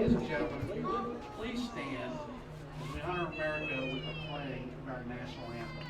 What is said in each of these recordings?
Ladies and gentlemen, if you would please stand as we honor America with the playing of our national anthem.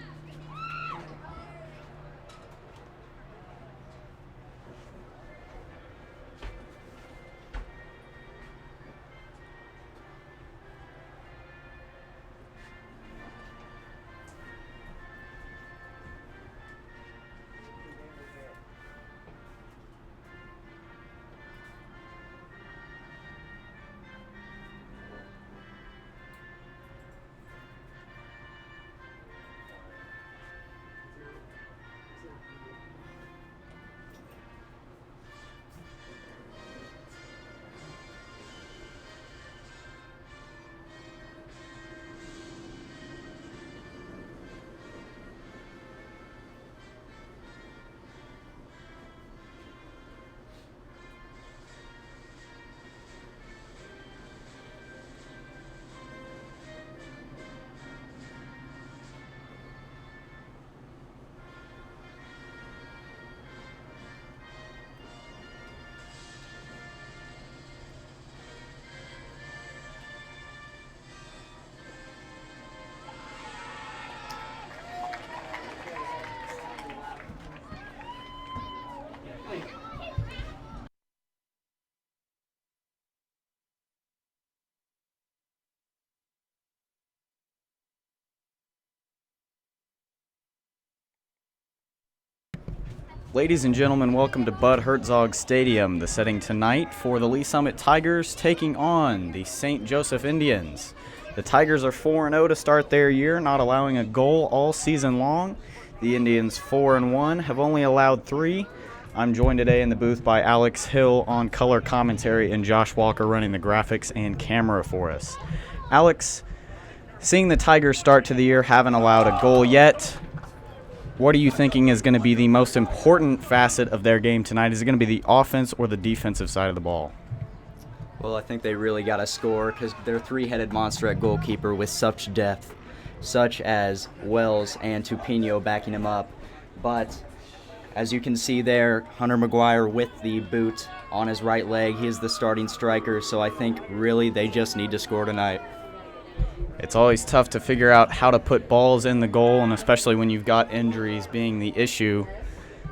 Ladies and gentlemen, welcome to Bud Herzog Stadium. The setting tonight for the Lee Summit Tigers taking on the St. Joseph Indians. The Tigers are 4-0 to start their year, not allowing a goal all season long. The Indians 4-1, have only allowed 3. I'm joined today in the booth by Alex Hill on color commentary and Josh Walker running the graphics and camera for us. Alex, seeing the Tigers start to the year, haven't allowed a goal yet. What are you thinking is going to be the most important facet of their game tonight? Is it going to be the offense or the defensive side of the ball? Well, I think they really got to score because they're a three-headed monster at goalkeeper with such depth, such as Wells and Tupino backing him up. But as you can see there, Hunter McGuire with the boot on his right leg. He is the starting striker, so I think really they just need to score tonight. It's always tough to figure out how to put balls in the goal, and especially when you've got injuries being the issue.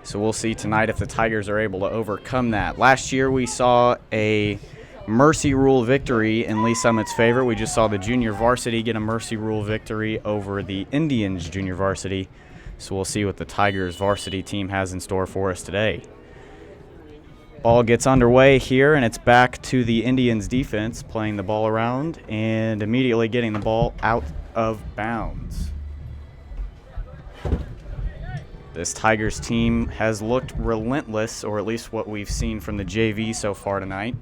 So we'll see tonight if the Tigers are able to overcome that. Last year we saw a mercy rule victory in Lee Summit's favor. We just saw the junior varsity get a mercy rule victory over the Indians junior varsity. So we'll see what the Tigers varsity team has in store for us today. Ball gets underway here, and it's back to the Indians defense, playing the ball around and immediately getting the ball out of bounds. This Tigers team has looked relentless, or at least what we've seen from the JV so far tonight.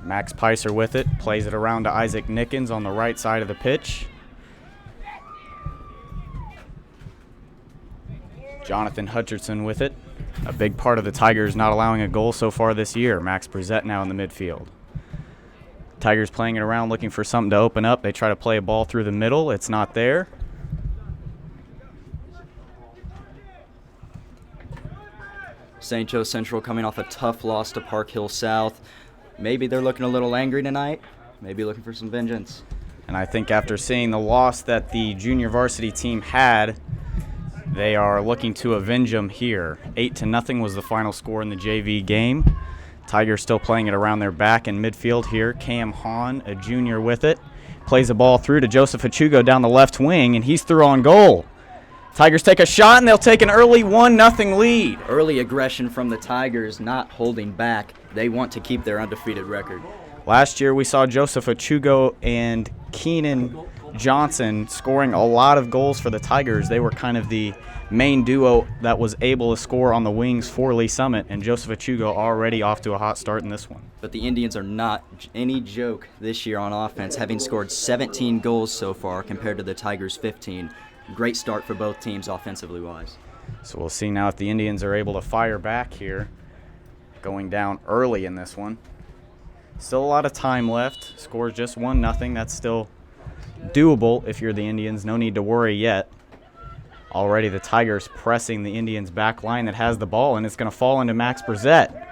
Max Peiser with it, plays it around to Isaac Nickens on the right side of the pitch. Jonathan Hutcherson with it. A big part of the Tigers not allowing a goal so far this year. Max Brissett now in the midfield. Tigers playing it around, looking for something to open up. They try to play a ball through the middle. It's not there. St. Joe Central coming off a tough loss to Park Hill South. Maybe they're looking a little angry tonight. Maybe looking for some vengeance. And I think after seeing the loss that the junior varsity team had, they are looking to avenge them here. 8-0 was the final score in the JV game. Tigers still playing it around their back in midfield here. Cam Hahn, a junior, with it. Plays the ball through to Joseph Achugo down the left wing, and he's through on goal. Tigers take a shot, and they'll take an early 1-0 lead. Early aggression from the Tigers, not holding back. They want to keep their undefeated record. Last year we saw Joseph Achugo and Keenan Johnson scoring a lot of goals for the Tigers. They were kind of the main duo that was able to score on the wings for Lee Summit, and Joseph Achugo already off to a hot start in this one. But the Indians are not any joke this year on offense, having scored 17 goals so far compared to the Tigers' 15. Great start for both teams offensively wise. So we'll see now if the Indians are able to fire back here, going down early in this one. Still a lot of time left. Score's just 1-0. That's still doable if you're the Indians. No need to worry yet. Already the Tigers pressing the Indians back line that has the ball, and it's going to fall into Max Brissett.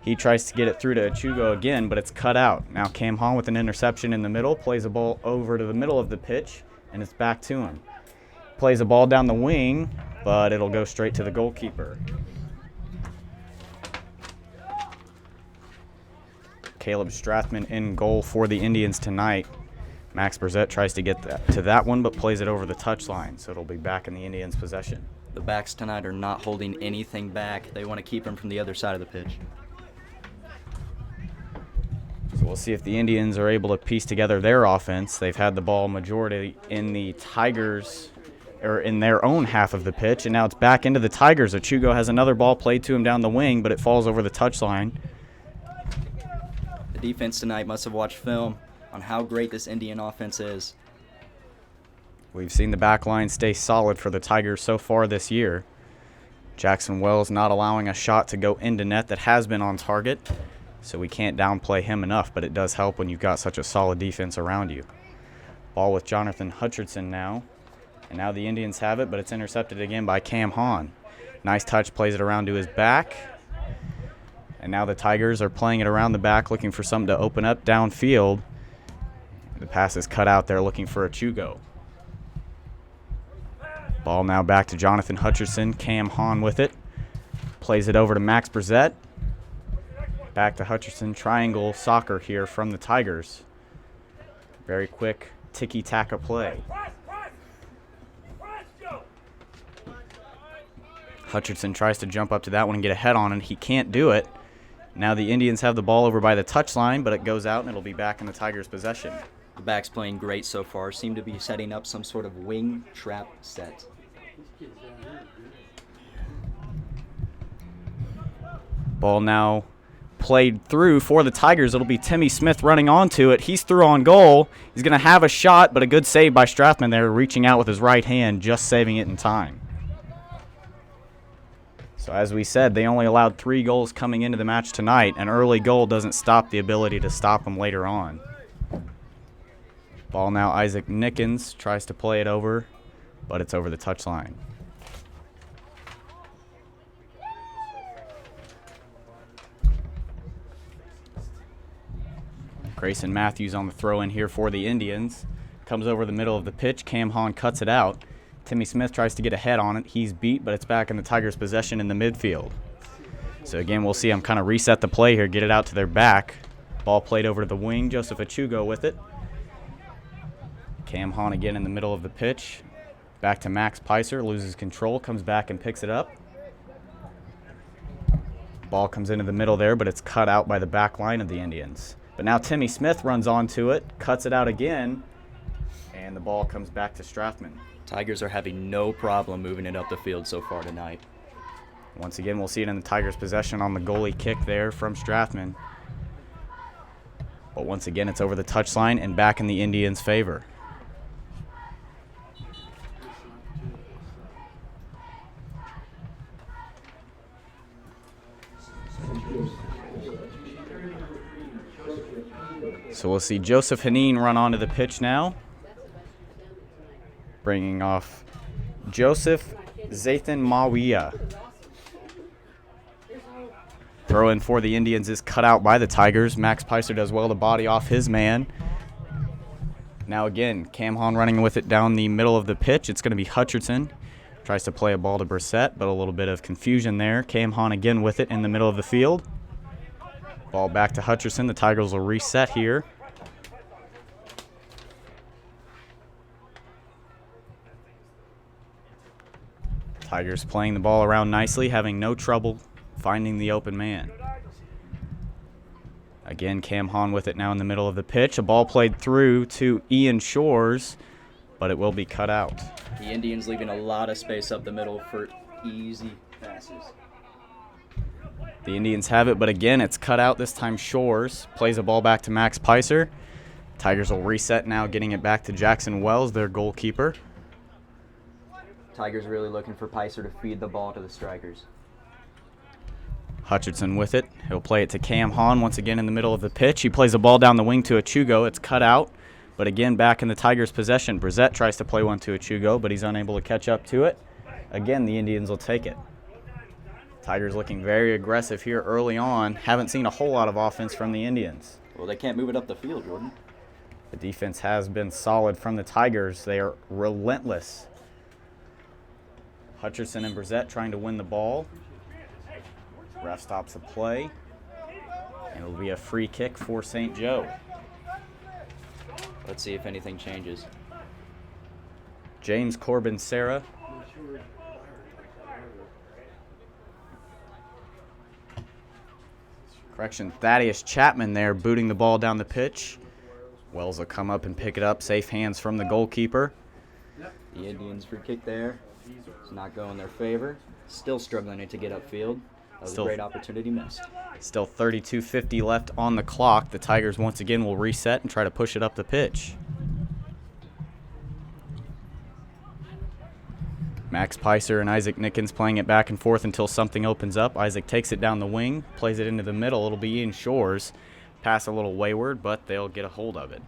He tries to get it through to Achugo again, but it's cut out. Now Cam Hahn with an interception in the middle, plays a ball over to the middle of the pitch, and it's back to him. Plays a ball down the wing, but it'll go straight to the goalkeeper. Caleb Strathman in goal for the Indians tonight. Max Brzett tries to get to that one, but plays it over the touchline, so it'll be back in the Indians' possession. The backs tonight are not holding anything back. They want to keep them from the other side of the pitch. So we'll see if the Indians are able to piece together their offense. They've had the ball majority in the Tigers, or in their own half of the pitch, and now it's back into the Tigers. Achugo has another ball played to him down the wing, but it falls over the touchline. The defense tonight must have watched film on how great this Indian offense is. We've seen the back line stay solid for the Tigers so far this year. Jackson Wells not allowing a shot to go into net that has been on target, so we can't downplay him enough, but it does help when you've got such a solid defense around you. Ball with Jonathan Hutcherson now, and now the Indians have it, but it's intercepted again by Cam Hahn. Nice touch, plays it around to his back, and now the Tigers are playing it around the back, looking for something to open up downfield. The pass is cut out there, looking for Achugo. Ball now back to Jonathan Hutcherson. Cam Hahn with it. Plays it over to Max Brzett. Back to Hutcherson. Triangle soccer here from the Tigers. Very quick tiki-taka play. Hutcherson tries to jump up to that one and get a head on it. He can't do it. Now the Indians have the ball over by the touchline, but it goes out and it'll be back in the Tigers' possession. The backs playing great so far. Seem to be setting up some sort of wing trap set. Ball now played through for the Tigers. It'll be Timmy Smith running onto it. He's through on goal. He's going to have a shot, but a good save by Strathman there, reaching out with his right hand, just saving it in time. So as we said, they only allowed 3 goals coming into the match tonight. An early goal doesn't stop the ability to stop them later on. Ball now, Isaac Nickens tries to play it over, but it's over the touchline. Grayson Matthews on the throw-in here for the Indians. Comes over the middle of the pitch. Cam Hahn cuts it out. Timmy Smith tries to get a head on it. He's beat, but it's back in the Tigers' possession in the midfield. So again, we'll see them kind of reset the play here, get it out to their back. Ball played over to the wing. Joseph Achugo with it. Cam Hahn again in the middle of the pitch. Back to Max Peiser, loses control, comes back and picks it up. Ball comes into the middle there, but it's cut out by the back line of the Indians. But now Timmy Smith runs onto it, cuts it out again, and the ball comes back to Strathman. Tigers are having no problem moving it up the field so far tonight. Once again, we'll see it in the Tigers' possession on the goalie kick there from Strathman. But once again, it's over the touchline and back in the Indians' favor. So we'll see Joseph Haneen run onto the pitch now. Bringing off Joseph Zathan Mawia. Throw in for the Indians is cut out by the Tigers. Max Peiser does well to body off his man. Now again, Cam Hahn running with it down the middle of the pitch. It's going to be Hutcherson. Tries to play a ball to Brissett, but a little bit of confusion there. Cam Hahn again with it in the middle of the field. Ball back to Hutcherson. The Tigers will reset here. Tigers playing the ball around nicely, having no trouble finding the open man. Again, Cam Hahn with it now in the middle of the pitch. A ball played through to Ian Shores, but it will be cut out. The Indians leaving a lot of space up the middle for easy passes. The Indians have it, but again, it's cut out. This time Shores plays a ball back to Max Peiser. Tigers will reset now, getting it back to Jackson Wells, their goalkeeper. Tigers really looking for Peiser to feed the ball to the strikers. Hutcherson with it. He'll play it to Cam Hahn once again in the middle of the pitch. He plays a ball down the wing to Achugo. It's cut out, but again, back in the Tigers' possession. Brissett tries to play one to Achugo, but he's unable to catch up to it. Again, the Indians will take it. Tigers looking very aggressive here early on. Haven't seen a whole lot of offense from the Indians. Well, they can't move it up the field, Jordan. The defense has been solid from the Tigers. They are relentless. Hutcherson and Brissett trying to win the ball. Ref stops the play. And it'll be a free kick for St. Joe. Let's see if anything changes. James Corbin Serra. Correction, Thaddeus Chapman there booting the ball down the pitch. Wells will come up and pick it up. Safe hands from the goalkeeper. The Indians' free kick there. It's not going their favor. Still struggling to get upfield. That was a great opportunity missed. Still 32:50 left on the clock. The Tigers once again will reset and try to push it up the pitch. Max Peiser and Isaac Nickens playing it back and forth until something opens up. Isaac takes it down the wing, plays it into the middle. It'll be Ian Shores. Pass a little wayward, but they'll get a hold of it.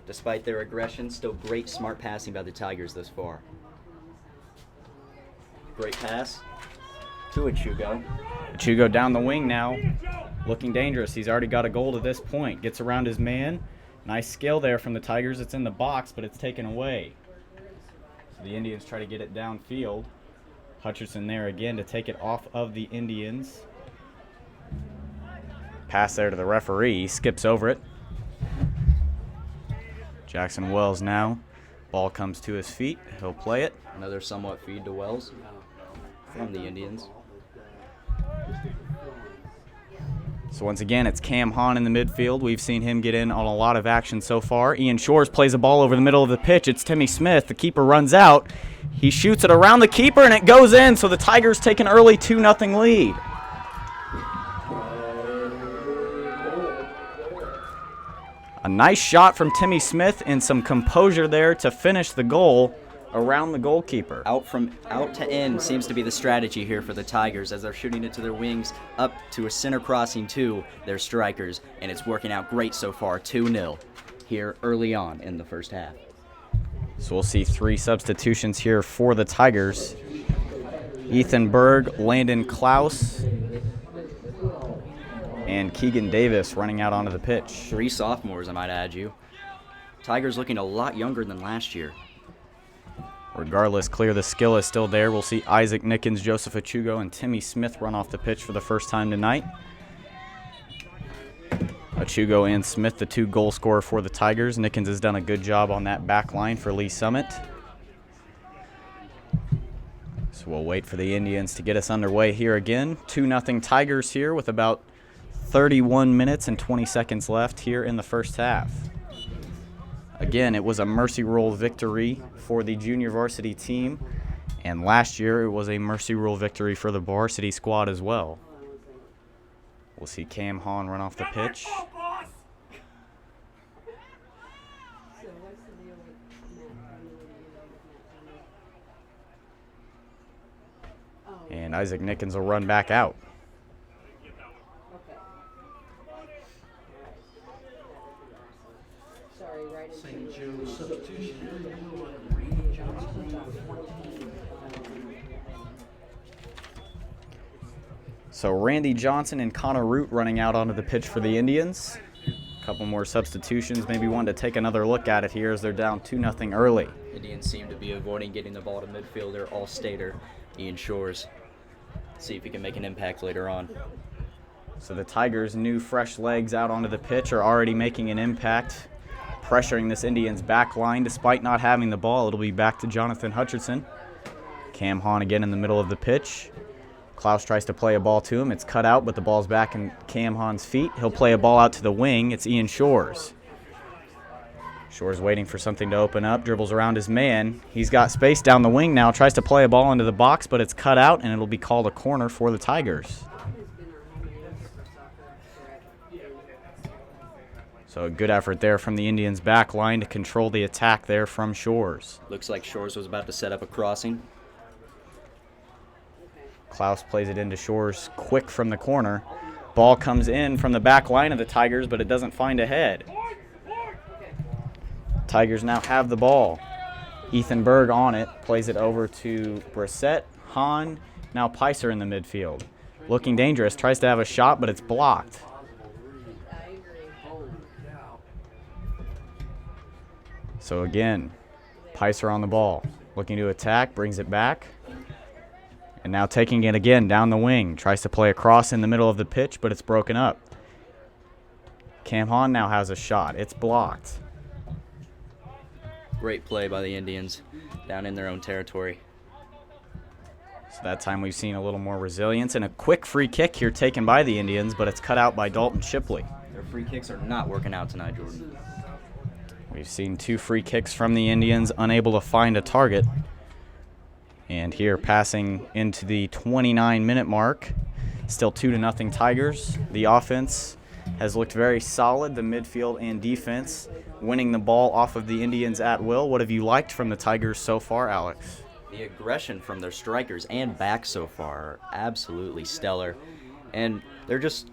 Despite their aggression, still great smart passing by the Tigers thus far. Great pass to Achugo. Achugo down the wing now, looking dangerous. He's already got a goal to this point. Gets around his man. Nice skill there from the Tigers. It's in the box, but it's taken away. So the Indians try to get it downfield. Hutcherson there again to take it off of the Indians. Pass there to the referee. He skips over it. Jackson Wells now. Ball comes to his feet. He'll play it. Another somewhat feed to Wells from the Indians. So once again, it's Cam Hahn in the midfield. We've seen him get in on a lot of action so far. Ian Shores plays a ball over the middle of the pitch. It's Timmy Smith. The keeper runs out. He shoots it around the keeper, and it goes in. So the Tigers take an early 2-0 lead. A nice shot from Timmy Smith and some composure there to finish the goal around the goalkeeper. Out to in seems to be the strategy here for the Tigers as they're shooting it to their wings up to a center crossing to their strikers, and it's working out great so far. 2-0 here early on in the first half. So we'll see 3 substitutions here for the Tigers. Ethan Berg, Landon Klaus, and Keegan Davis running out onto the pitch. 3 sophomores, I might add you. Tigers looking a lot younger than last year. Regardless, clear the skill is still there. We'll see Isaac Nickens, Joseph Achugo, and Timmy Smith run off the pitch for the first time tonight. Achugo and Smith, the 2 goal scorer for the Tigers. Nickens has done a good job on that back line for Lee Summit. So we'll wait for the Indians to get us underway here again. 2-0 Tigers here with about 31 minutes and 20 seconds left here in the first half. Again, it was a mercy rule victory for the junior varsity team, and last year it was a mercy rule victory for the varsity squad as well. We'll see Cam Hahn run off the pitch. And Isaac Nickens will run back out. St. Joe's substitution. Randy Johnson, 14. So Randy Johnson and Connor Root running out onto the pitch for the Indians. A couple more substitutions, maybe one to take another look at it here as they're down 2-0 early. Indians seem to be avoiding getting the ball to midfielder, all-stater Ian Shores. See if he can make an impact later on. So the Tigers' new fresh legs out onto the pitch are already making an impact, pressuring this Indians back line despite not having the ball. It'll be back to Jonathan Hutcherson. Cam Hahn again in the middle of the pitch. Klaus tries to play a ball to him. It's cut out, but the ball's back in Cam Hahn's feet. He'll play a ball out to the wing. It's Ian Shores. Shores waiting for something to open up, dribbles around his man. He's got space down the wing now, tries to play a ball into the box, but it's cut out, and it'll be called a corner for the Tigers. So a good effort there from the Indians' back line to control the attack there from Shores. Looks like Shores was about to set up a crossing. Klaus plays it into Shores quick from the corner. Ball comes in from the back line of the Tigers, but it doesn't find a head. Tigers now have the ball. Ethan Berg on it, plays it over to Brissett. Hahn, now Picer in the midfield. Looking dangerous, tries to have a shot, but it's blocked. So again, Picer on the ball, looking to attack, brings it back. And now taking it again down the wing, tries to play across in the middle of the pitch, but it's broken up. Cam Hahn now has a shot. It's blocked. Great play by the Indians down in their own territory. So that time we've seen a little more resilience and a quick free kick here taken by the Indians, but it's cut out by Dalton Shipley. Their free kicks are not working out tonight, Jordan. We've seen 2 free kicks from the Indians, unable to find a target. And here passing into the 29-minute mark, still 2-0 Tigers. The offense has looked very solid, the midfield and defense, winning the ball off of the Indians at will. What have you liked from the Tigers so far, Alex? The aggression from their strikers and backs so far are absolutely stellar. And the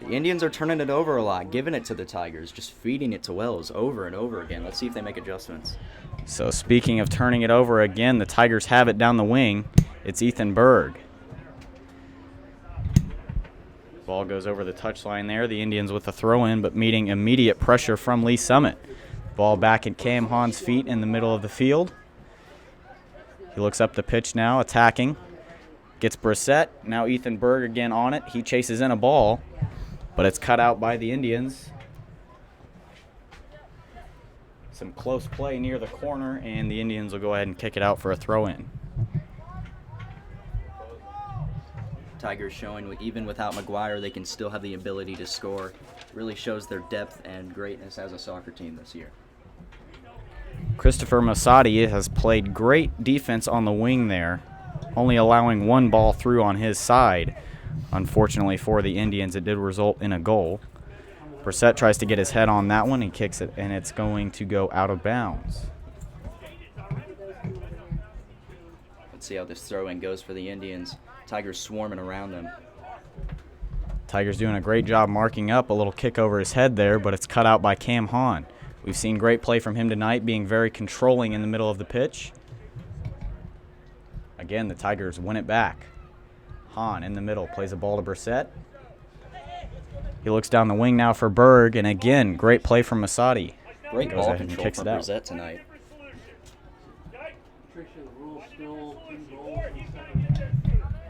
Indians are turning it over a lot, giving it to the Tigers, just feeding it to Wells over and over again. Let's see if they make adjustments. So speaking of turning it over again, the Tigers have it down the wing. It's Ethan Berg. Ball goes over the touchline there. The Indians with a throw-in, but meeting immediate pressure from Lee Summit. Ball back at Cam Hahn's feet in the middle of the field. He looks up the pitch now, attacking. Gets Brissett. Now Ethan Berg again on it. He chases in a ball, but it's cut out by the Indians. Some close play near the corner, and the Indians will go ahead and kick it out for a throw-in. Tigers showing even without McGuire, they can still have the ability to score. Really shows their depth and greatness as a soccer team this year. Christopher Masadi has played great defense on the wing there, only allowing 1 ball through on his side. Unfortunately for the Indians, it did result in a goal. Brissett tries to get his head on that one. He kicks it, and it's going to go out of bounds. Let's see how this throw-in goes for the Indians. Tigers swarming around them. Tigers doing a great job marking up. A little kick over his head there, but it's cut out by Cam Hahn. We've seen great play from him tonight, being very controlling in the middle of the pitch. Again, the Tigers win it back. Hahn in the middle, plays a ball to Brissett. He looks down the wing now for Berg, and again, great play from Masadi. Great Goes ball ahead and control kicks from it out. Brissett tonight.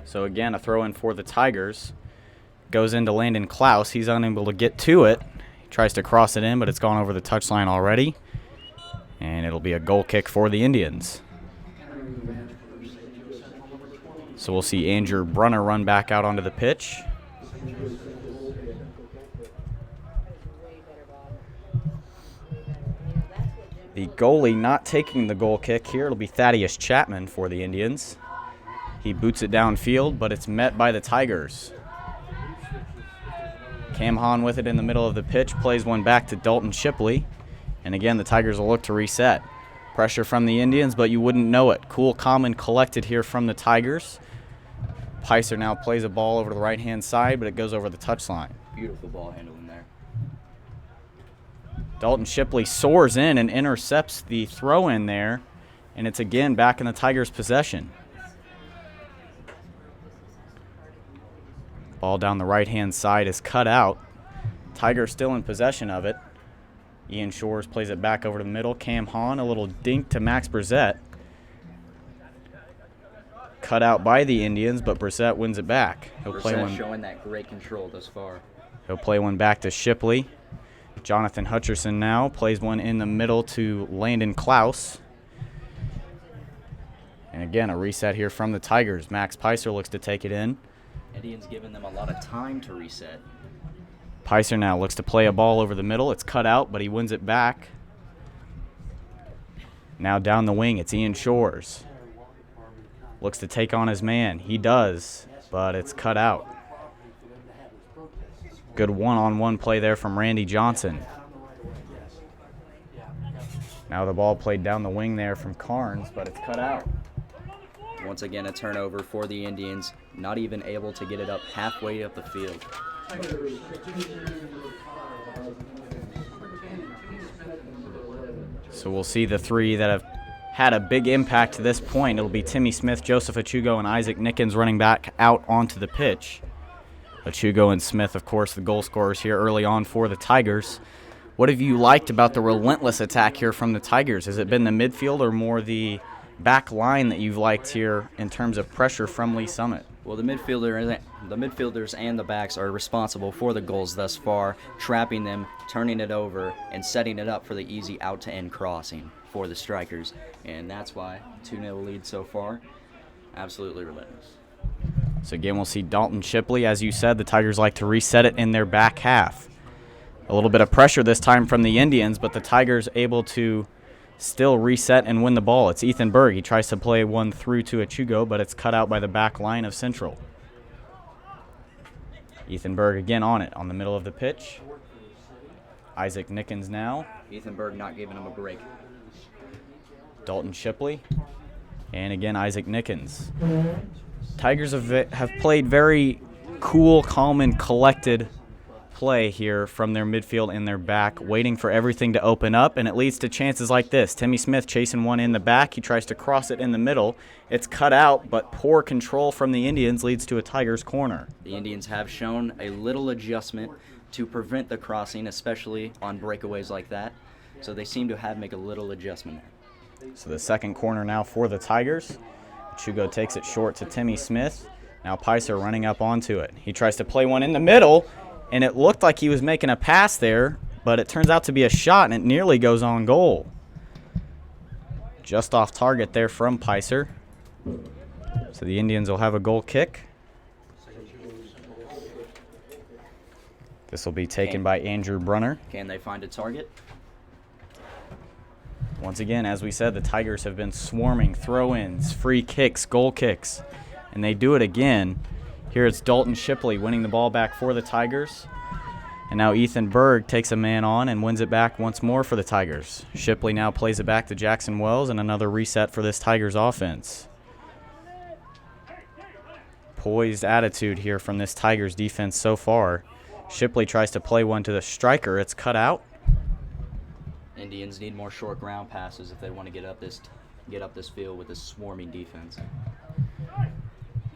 So again, a throw-in for the Tigers. Goes into Landon Klaus. He's unable to get to it. He tries to cross it in, but it's gone over the touchline already. And it'll be a goal kick for the Indians. So we'll see Andrew Brunner run back out onto the pitch. The goalie not taking the goal kick here. It'll be Thaddeus Chapman for the Indians. He boots it downfield, but it's met by the Tigers. Cam Hahn with it in the middle of the pitch, plays one back to Dalton Shipley. And again, the Tigers will look to reset. Pressure from the Indians, but you wouldn't know it. Cool, calm, and collected here from the Tigers. Picer now plays a ball over to the right-hand side, but it goes over the touchline. Beautiful ball handling there. Dalton Shipley soars in and intercepts the throw-in there, and it's again back in the Tigers' possession. Ball down the right-hand side is cut out. Tigers still in possession of it. Ian Shores plays it back over to the middle. Cam Hahn, a little dink to Max Brissett. Cut out by the Indians, but Brissett wins it back. Brissett showing that great control thus far. He'll play one back to Shipley. Jonathan Hutcherson now plays one in the middle to Landon Klaus. And again, a reset here from the Tigers. Max Picer looks to take it in. Indians giving them a lot of time to reset. Picer now looks to play a ball over the middle. It's cut out, but he wins it back. Now down the wing, it's Ian Shores. Looks to take on his man. He does, but it's cut out. Good one-on-one play there from Randy Johnson. Now the ball played down the wing there from Carnes, but it's cut out. Once again, a turnover for the Indians, not even able to get it up halfway up the field. So we'll see the three that have had a big impact to this point. It'll be Timmy Smith, Joseph Achugo, and Isaac Nickens running back out onto the pitch. Achugo and Smith, of course, the goal scorers here early on for the Tigers. What have you liked about the relentless attack here from the Tigers? Has it been the midfield or more the back line that you've liked here in terms of pressure from Lee Summit? Well, the midfielders and the backs are responsible for the goals thus far, trapping them, turning it over, and setting it up for the easy out-to-end crossing for the strikers. And that's why 2-0 lead so far. Absolutely relentless. So again, we'll see Dalton Shipley. As you said, the Tigers like to reset it in their back half. A little bit of pressure this time from the Indians, but the Tigers able to still reset and win the ball. It's Ethan Berg. He tries to play one through to Achugo, but it's cut out by the back line of Central. Ethan Berg again on it, on the middle of the pitch. Isaac Nickens now. Ethan Berg not giving him a break. Dalton Shipley. And again, Isaac Nickens. Tigers have played very cool, calm, and collected play here from their midfield and their back, waiting for everything to open up, and it leads to chances like this. Timmy Smith chasing one in the back. He tries to cross it in the middle. It's cut out, but poor control from the Indians leads to a Tigers corner. The Indians have shown a little adjustment to prevent the crossing, especially on breakaways like that. So they seem to have make a little adjustment there. So the second corner now for the Tigers. Chugo takes it short to Timmy Smith. Now Picer running up onto it. He tries to play one in the middle, and it looked like he was making a pass there, but it turns out to be a shot, and it nearly goes on goal. Just off target there from Picer. So the Indians will have a goal kick. This will be taken by Andrew Brunner. Can they find a target? Once again, as we said, the Tigers have been swarming throw-ins, free kicks, goal kicks, and they do it again. Here it's Dalton Shipley winning the ball back for the Tigers. And now Ethan Berg takes a man on and wins it back once more for the Tigers. Shipley now plays it back to Jackson Wells, and another reset for this Tigers offense. Poised attitude here from this Tigers defense so far. Shipley tries to play one to the striker. It's cut out. Indians need more short ground passes if they want to get up this field with this swarming defense.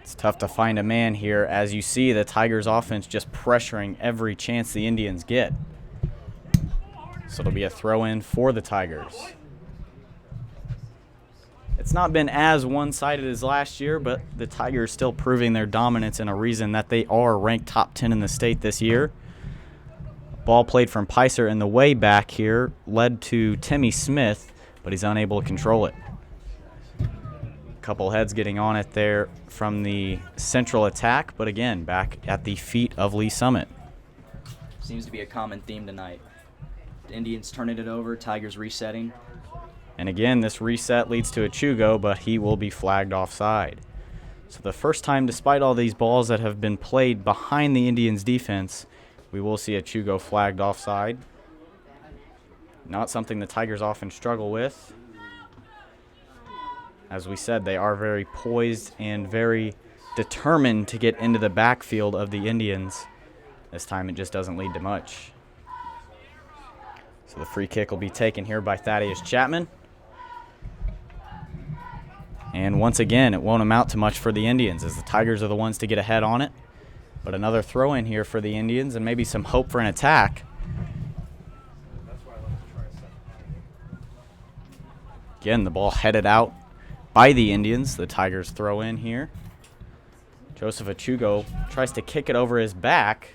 It's tough to find a man here. As you see, the Tigers offense just pressuring every chance the Indians get. So it'll be a throw-in for the Tigers. It's not been as one-sided as last year, but the Tigers still proving their dominance and a reason that they are ranked top 10 in the state this year. Ball played from Picer in the way back here, led to Timmy Smith, but he's unable to control it. Couple heads getting on it there from the Central attack, but again, back at the feet of Lee Summit. Seems to be a common theme tonight. The Indians turning it over, Tigers resetting. And again, this reset leads to Achugo, but he will be flagged offside. So the first time, despite all these balls that have been played behind the Indians' defense, we will see Achugo flagged offside. Not something the Tigers often struggle with. As we said, they are very poised and very determined to get into the backfield of the Indians. This time it just doesn't lead to much. So the free kick will be taken here by Thaddeus Chapman. And once again, it won't amount to much for the Indians as the Tigers are the ones to get ahead on it. But another throw in here for the Indians and maybe some hope for an attack. Again, the ball headed out by the Indians. The Tigers throw in here. Joseph Achugo tries to kick it over his back.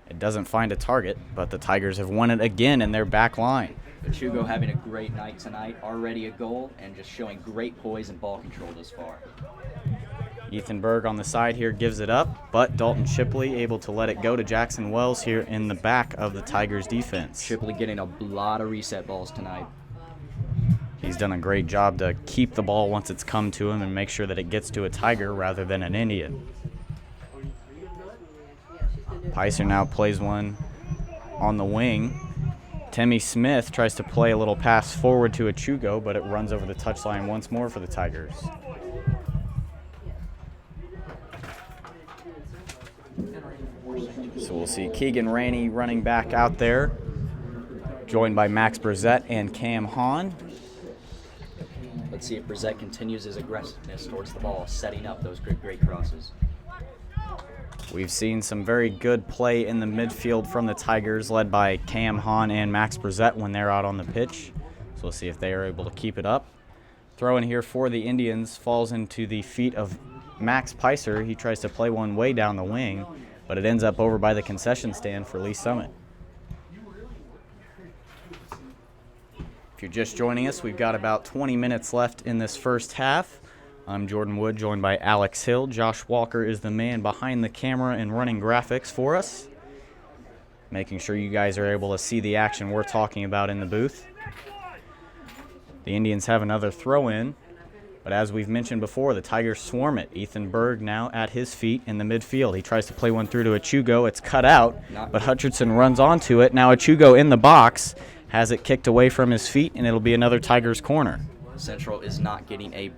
It doesn't find a target, but the Tigers have won it again in their back line. Achugo having a great night tonight, already a goal, and just showing great poise and ball control thus far. Ethan Berg on the side here gives it up, but Dalton Shipley able to let it go to Jackson Wells here in the back of the Tigers defense. Shipley getting a lot of reset balls tonight. He's done a great job to keep the ball once it's come to him and make sure that it gets to a Tiger rather than an Indian. Picer now plays one on the wing. Timmy Smith tries to play a little pass forward to Achugo, but it runs over the touchline once more for the Tigers. So we'll see Keegan Rainey running back out there, joined by Max Brissett and Cam Hahn. Let's see if Brissett continues his aggressiveness towards the ball, setting up those great crosses. We've seen some very good play in the midfield from the Tigers, led by Cam Hahn and Max Brissett when they're out on the pitch. So we'll see if they are able to keep it up. Throw in here for the Indians falls into the feet of Max Picer. He tries to play one way down the wing, but it ends up over by the concession stand for Lee Summit. If you're just joining us, we've got about 20 minutes left in this first half. I'm Jordan Wood, joined by Alex Hill. Josh Walker is the man behind the camera and running graphics for us, making sure you guys are able to see the action we're talking about in the booth. The Indians have another throw in, but as we've mentioned before, the Tigers swarm it. Ethan Berg now at his feet in the midfield. He tries to play one through to Achugo. It's cut out, but Hutchinson runs onto it. Now Achugo in the box, has it kicked away from his feet, and it'll be another Tigers corner. Central is not getting a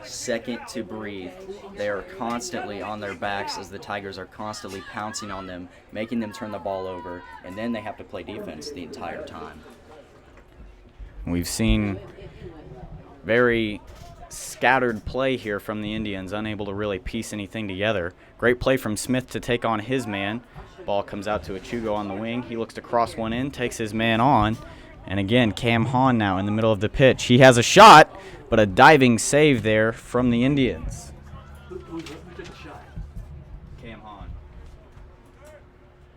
second to breathe. They are constantly on their backs as the Tigers are constantly pouncing on them, making them turn the ball over, and then they have to play defense the entire time. We've seen very scattered play here from the Indians, unable to really piece anything together. Great play from Smith to take on his man. Ball comes out to Achugo on the wing. He looks to cross one in, takes his man on. And again, Cam Hahn now in the middle of the pitch. He has a shot, but a diving save there from the Indians. Cam Hahn.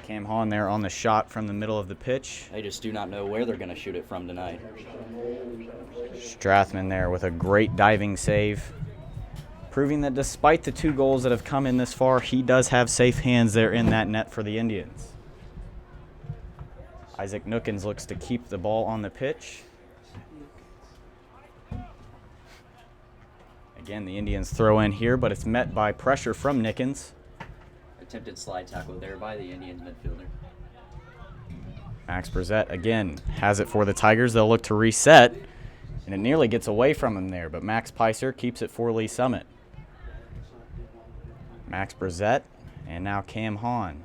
Cam Hahn there on the shot from the middle of the pitch. They just do not know where they're going to shoot it from tonight. Strathman there with a great diving save, proving that despite the 2 goals that have come in this far, he does have safe hands there in that net for the Indians. Isaac Nookins looks to keep the ball on the pitch. Again, the Indians throw in here, but it's met by pressure from Nickens. Attempted slide tackle there by the Indians midfielder. Max Brissett again has it for the Tigers. They'll look to reset, and it nearly gets away from him there, but Max Picer keeps it for Lee Summit. Max Brissett, and now Cam Hahn.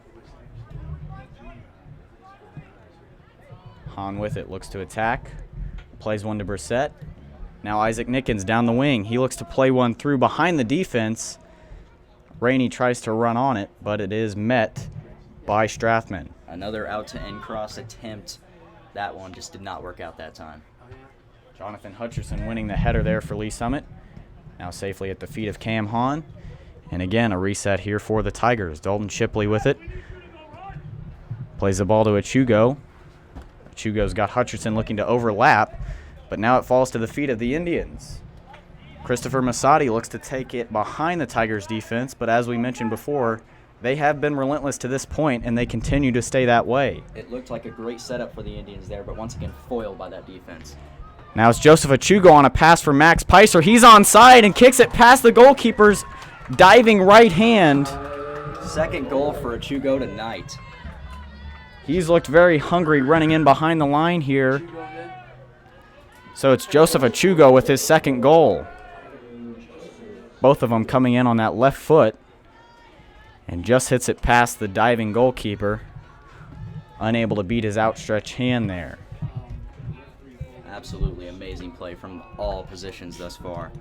Hahn with it, looks to attack, plays one to Brissett. Now Isaac Nickens down the wing. He looks to play one through behind the defense. Rainey tries to run on it, but it is met by Strathman. Another out-to-end cross attempt. That one just did not work out that time. Jonathan Hutcherson winning the header there for Lee Summit. Now safely at the feet of Cam Hahn. And again, a reset here for the Tigers. Dalton Shipley with it. Plays the ball to Achugo. Achugo's got Hutcherson looking to overlap, but now it falls to the feet of the Indians. Christopher Masadi looks to take it behind the Tigers' defense, but as we mentioned before, they have been relentless to this point, and they continue to stay that way. It looked like a great setup for the Indians there, but once again foiled by that defense. Now it's Joseph Achugo on a pass for Max Picer. He's onside and kicks it past the goalkeeper's diving right hand. Second goal for Achugo tonight. He's looked very hungry running in behind the line here. So it's Joseph Achugo with his second goal. Both of them coming in on that left foot. And just hits it past the diving goalkeeper. Unable to beat his outstretched hand there. Absolutely amazing play from all positions thus far.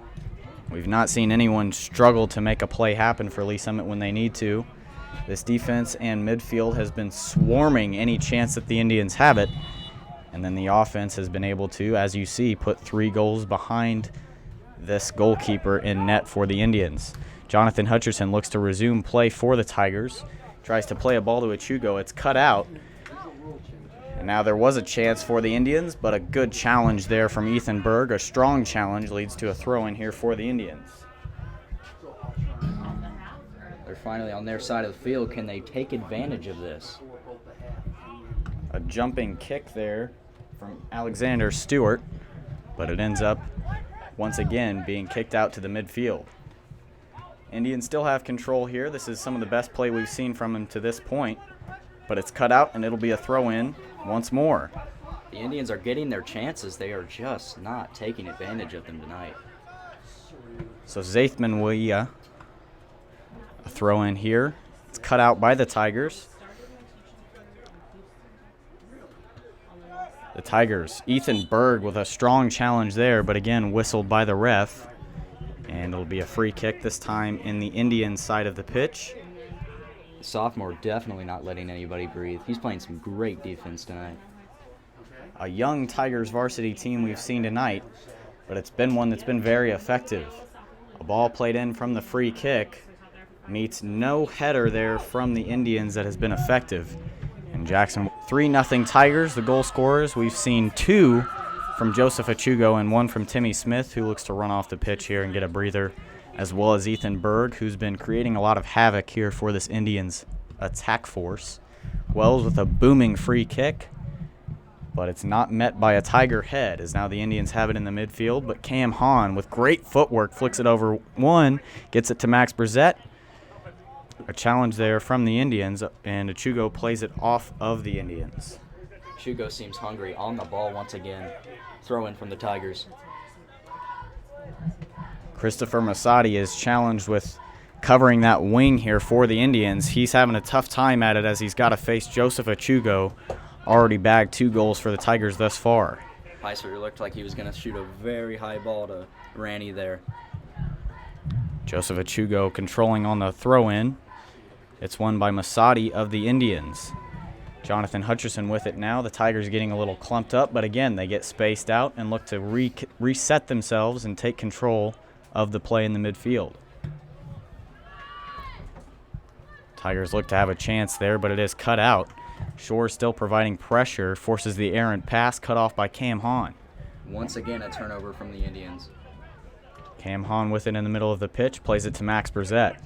We've not seen anyone struggle to make a play happen for Lee Summit when they need to. This defense and midfield has been swarming any chance that the Indians have it. And then the offense has been able to, as you see, put 3 goals behind this goalkeeper in net for the Indians. Jonathan Hutcherson looks to resume play for the Tigers. Tries to play a ball to Achugo. It's cut out. And now there was a chance for the Indians, but a good challenge there from Ethan Berg. A strong challenge leads to a throw-in here for the Indians. They're finally on their side of the field. Can they take advantage of this? A jumping kick there from Alexander Stewart, but it ends up once again being kicked out to the midfield. Indians still have control here. This is some of the best play we've seen from them to this point, but it's cut out and it'll be a throw-in once more. The Indians are getting their chances. They are just not taking advantage of them tonight. So Zaithman Wia, a throw-in here. It's cut out by the Tigers. The Tigers, Ethan Berg with a strong challenge there, but again whistled by the ref. And it'll be a free kick this time in the Indian side of the pitch. The sophomore definitely not letting anybody breathe. He's playing some great defense tonight. A young Tigers varsity team we've seen tonight, but it's been one that's been very effective. A ball played in from the free kick meets no header there from the Indians that has been effective. And Jackson, 3-0 Tigers, the goal scorers. We've seen 2 from Joseph Achugo and 1 from Timmy Smith, who looks to run off the pitch here and get a breather, as well as Ethan Berg, who's been creating a lot of havoc here for this Indians attack force. Wells with a booming free kick, but it's not met by a Tiger head, as now the Indians have it in the midfield. But Cam Hahn, with great footwork, flicks it over one, gets it to Max Brzett. A challenge there from the Indians, and Achugo plays it off of the Indians. Achugo seems hungry on the ball once again. Throw in from the Tigers. Christopher Masadi is challenged with covering that wing here for the Indians. He's having a tough time at it as he's got to face Joseph Achugo, already bagged 2 goals for the Tigers thus far. Heiser looked like he was going to shoot a very high ball to Ranny there. Joseph Achugo controlling on the throw-in. It's won by Masadi of the Indians. Jonathan Hutcherson with it now. The Tigers getting a little clumped up, but again, they get spaced out and look to reset themselves and take control of the play in the midfield. Tigers look to have a chance there, but it is cut out. Shore still providing pressure, forces the errant pass, cut off by Cam Hahn. Once again, a turnover from the Indians. Cam Hahn with it in the middle of the pitch, plays it to Max Brzett.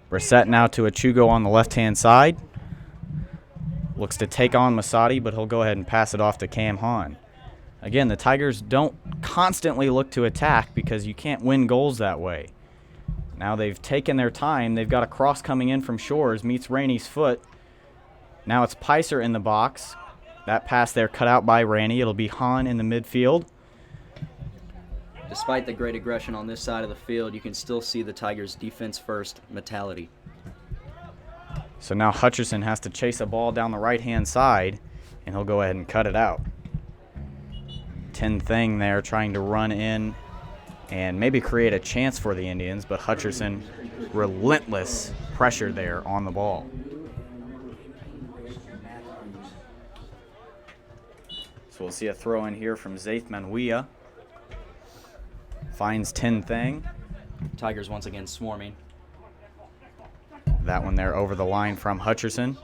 Brzett now to Achugo on the left-hand side. Looks to take on Masadi, but he'll go ahead and pass it off to Cam Hahn. Again, the Tigers don't constantly look to attack because you can't win goals that way. Now they've taken their time. They've got a cross coming in from Shores, meets Rainey's foot. Now it's Picer in the box. That pass there cut out by Rainey. It'll be Hahn in the midfield. Despite the great aggression on this side of the field, you can still see the Tigers' defense-first mentality. So now Hutcherson has to chase a ball down the right-hand side, and he'll go ahead and cut it out. Tin Thing there trying to run in and maybe create a chance for the Indians, but Hutcherson, relentless pressure there on the ball. So we'll see a throw in here from Zaith Manwia. Finds Tin Thing. Tigers once again swarming. That one there over the line from Hutcherson.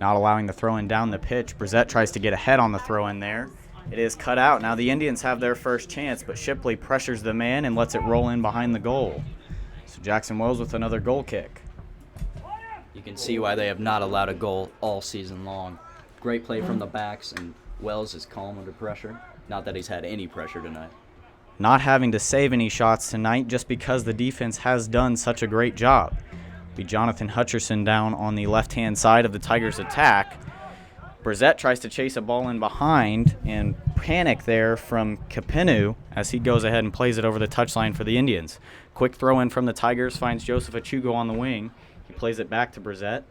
Not allowing the throw in down the pitch. Brzett tries to get ahead on the throw in there. It is cut out. Now the Indians have their first chance, but Shipley pressures the man and lets it roll in behind the goal. So Jackson Wells with another goal kick. You can see why they have not allowed a goal all season long. Great play from the backs, and Wells is calm under pressure. Not that he's had any pressure tonight. Not having to save any shots tonight just because the defense has done such a great job. Be Jonathan Hutcherson down on the left-hand side of the Tigers' attack. Brzett tries to chase a ball in behind and panic there from Kapinu as he goes ahead and plays it over the touchline for the Indians. Quick throw in from the Tigers, finds Joseph Achugo on the wing. He plays it back to Brzett.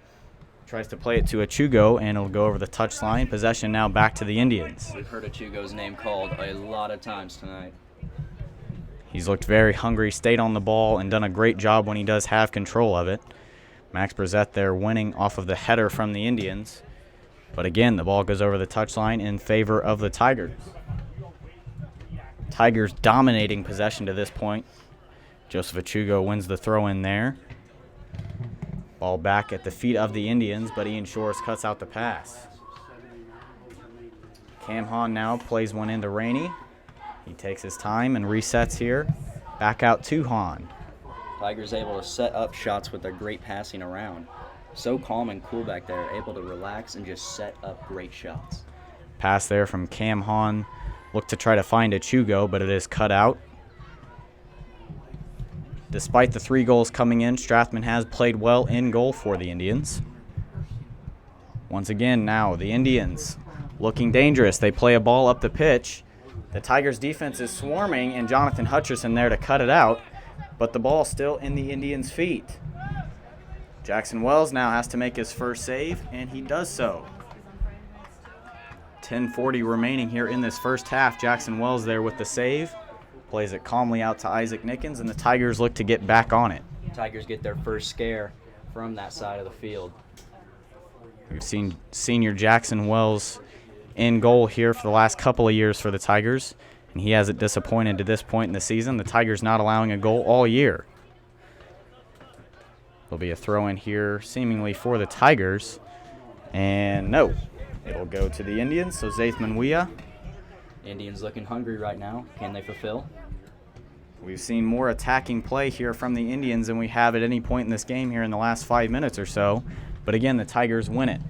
Tries to play it to Achugo, and it'll go over the touchline. Possession now back to the Indians. We've heard Achugo's name called a lot of times tonight. He's looked very hungry, stayed on the ball, and done a great job when he does have control of it. Max Brzett there winning off of the header from the Indians. But again, the ball goes over the touchline in favor of the Tigers. Tigers dominating possession to this point. Joseph Achugo wins the throw in there. Ball back at the feet of the Indians, but Ian Shores cuts out the pass. Cam Hahn now plays one into Rainey. He takes his time and resets here. Back out to Hahn. Tigers able to set up shots with their great passing around. So calm and cool back there, able to relax and just set up great shots. Pass there from Cam Hahn. Look to try to find Achugo, but it is cut out. Despite the 3 goals coming in, Strathman has played well in goal for the Indians. Once again now, the Indians looking dangerous. They play a ball up the pitch. The Tigers' defense is swarming, and Jonathan Hutcherson there to cut it out, but the ball still in the Indians' feet. Jackson Wells now has to make his first save, and he does so. 10:40 remaining here in this first half. Jackson Wells there with the save. Plays it calmly out to Isaac Nickens, and the Tigers look to get back on it. Tigers get their first scare from that side of the field. We've seen senior Jackson Wells in goal here for the last couple of years for the Tigers, and he hasn't disappointed to this point in the season. The Tigers not allowing a goal all year. There'll be a throw in here seemingly for the Tigers, and no, it'll go to the Indians. So Zaithman Weah. Indians looking hungry right now. Can they fulfill? We've seen more attacking play here from the Indians than we have at any point in this game here in the last 5 minutes or so. But again, the Tigers win it.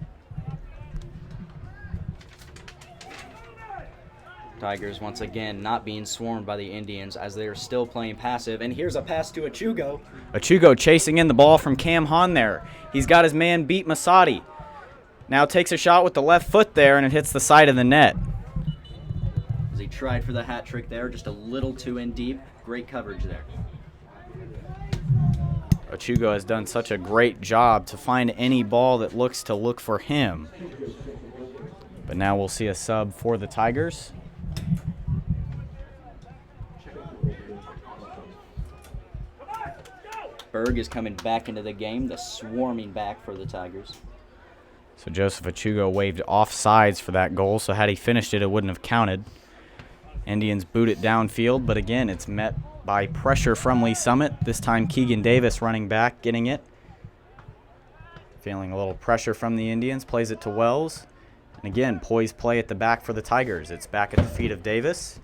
Tigers once again not being swarmed by the Indians as they are still playing passive. And here's a pass to Achugo. Achugo chasing in the ball from Cam Hahn there. He's got his man beat Masadi. Now takes a shot with the left foot there, and it hits the side of the net. As he tried for the hat trick there, just a little too in deep. Great coverage there. Achugo has done such a great job to find any ball that looks to look for him. But now we'll see a sub for the Tigers. Berg is coming back into the game, the swarming back for the Tigers. So Joseph Achugo waved offsides for that goal, so had he finished it, it wouldn't have counted. Indians boot it downfield, but again, it's met by pressure from Lee Summit. This time Keegan Davis running back, getting it. Feeling a little pressure from the Indians, plays it to Wells. And again, poised play at the back for the Tigers. It's back at the feet of Davis.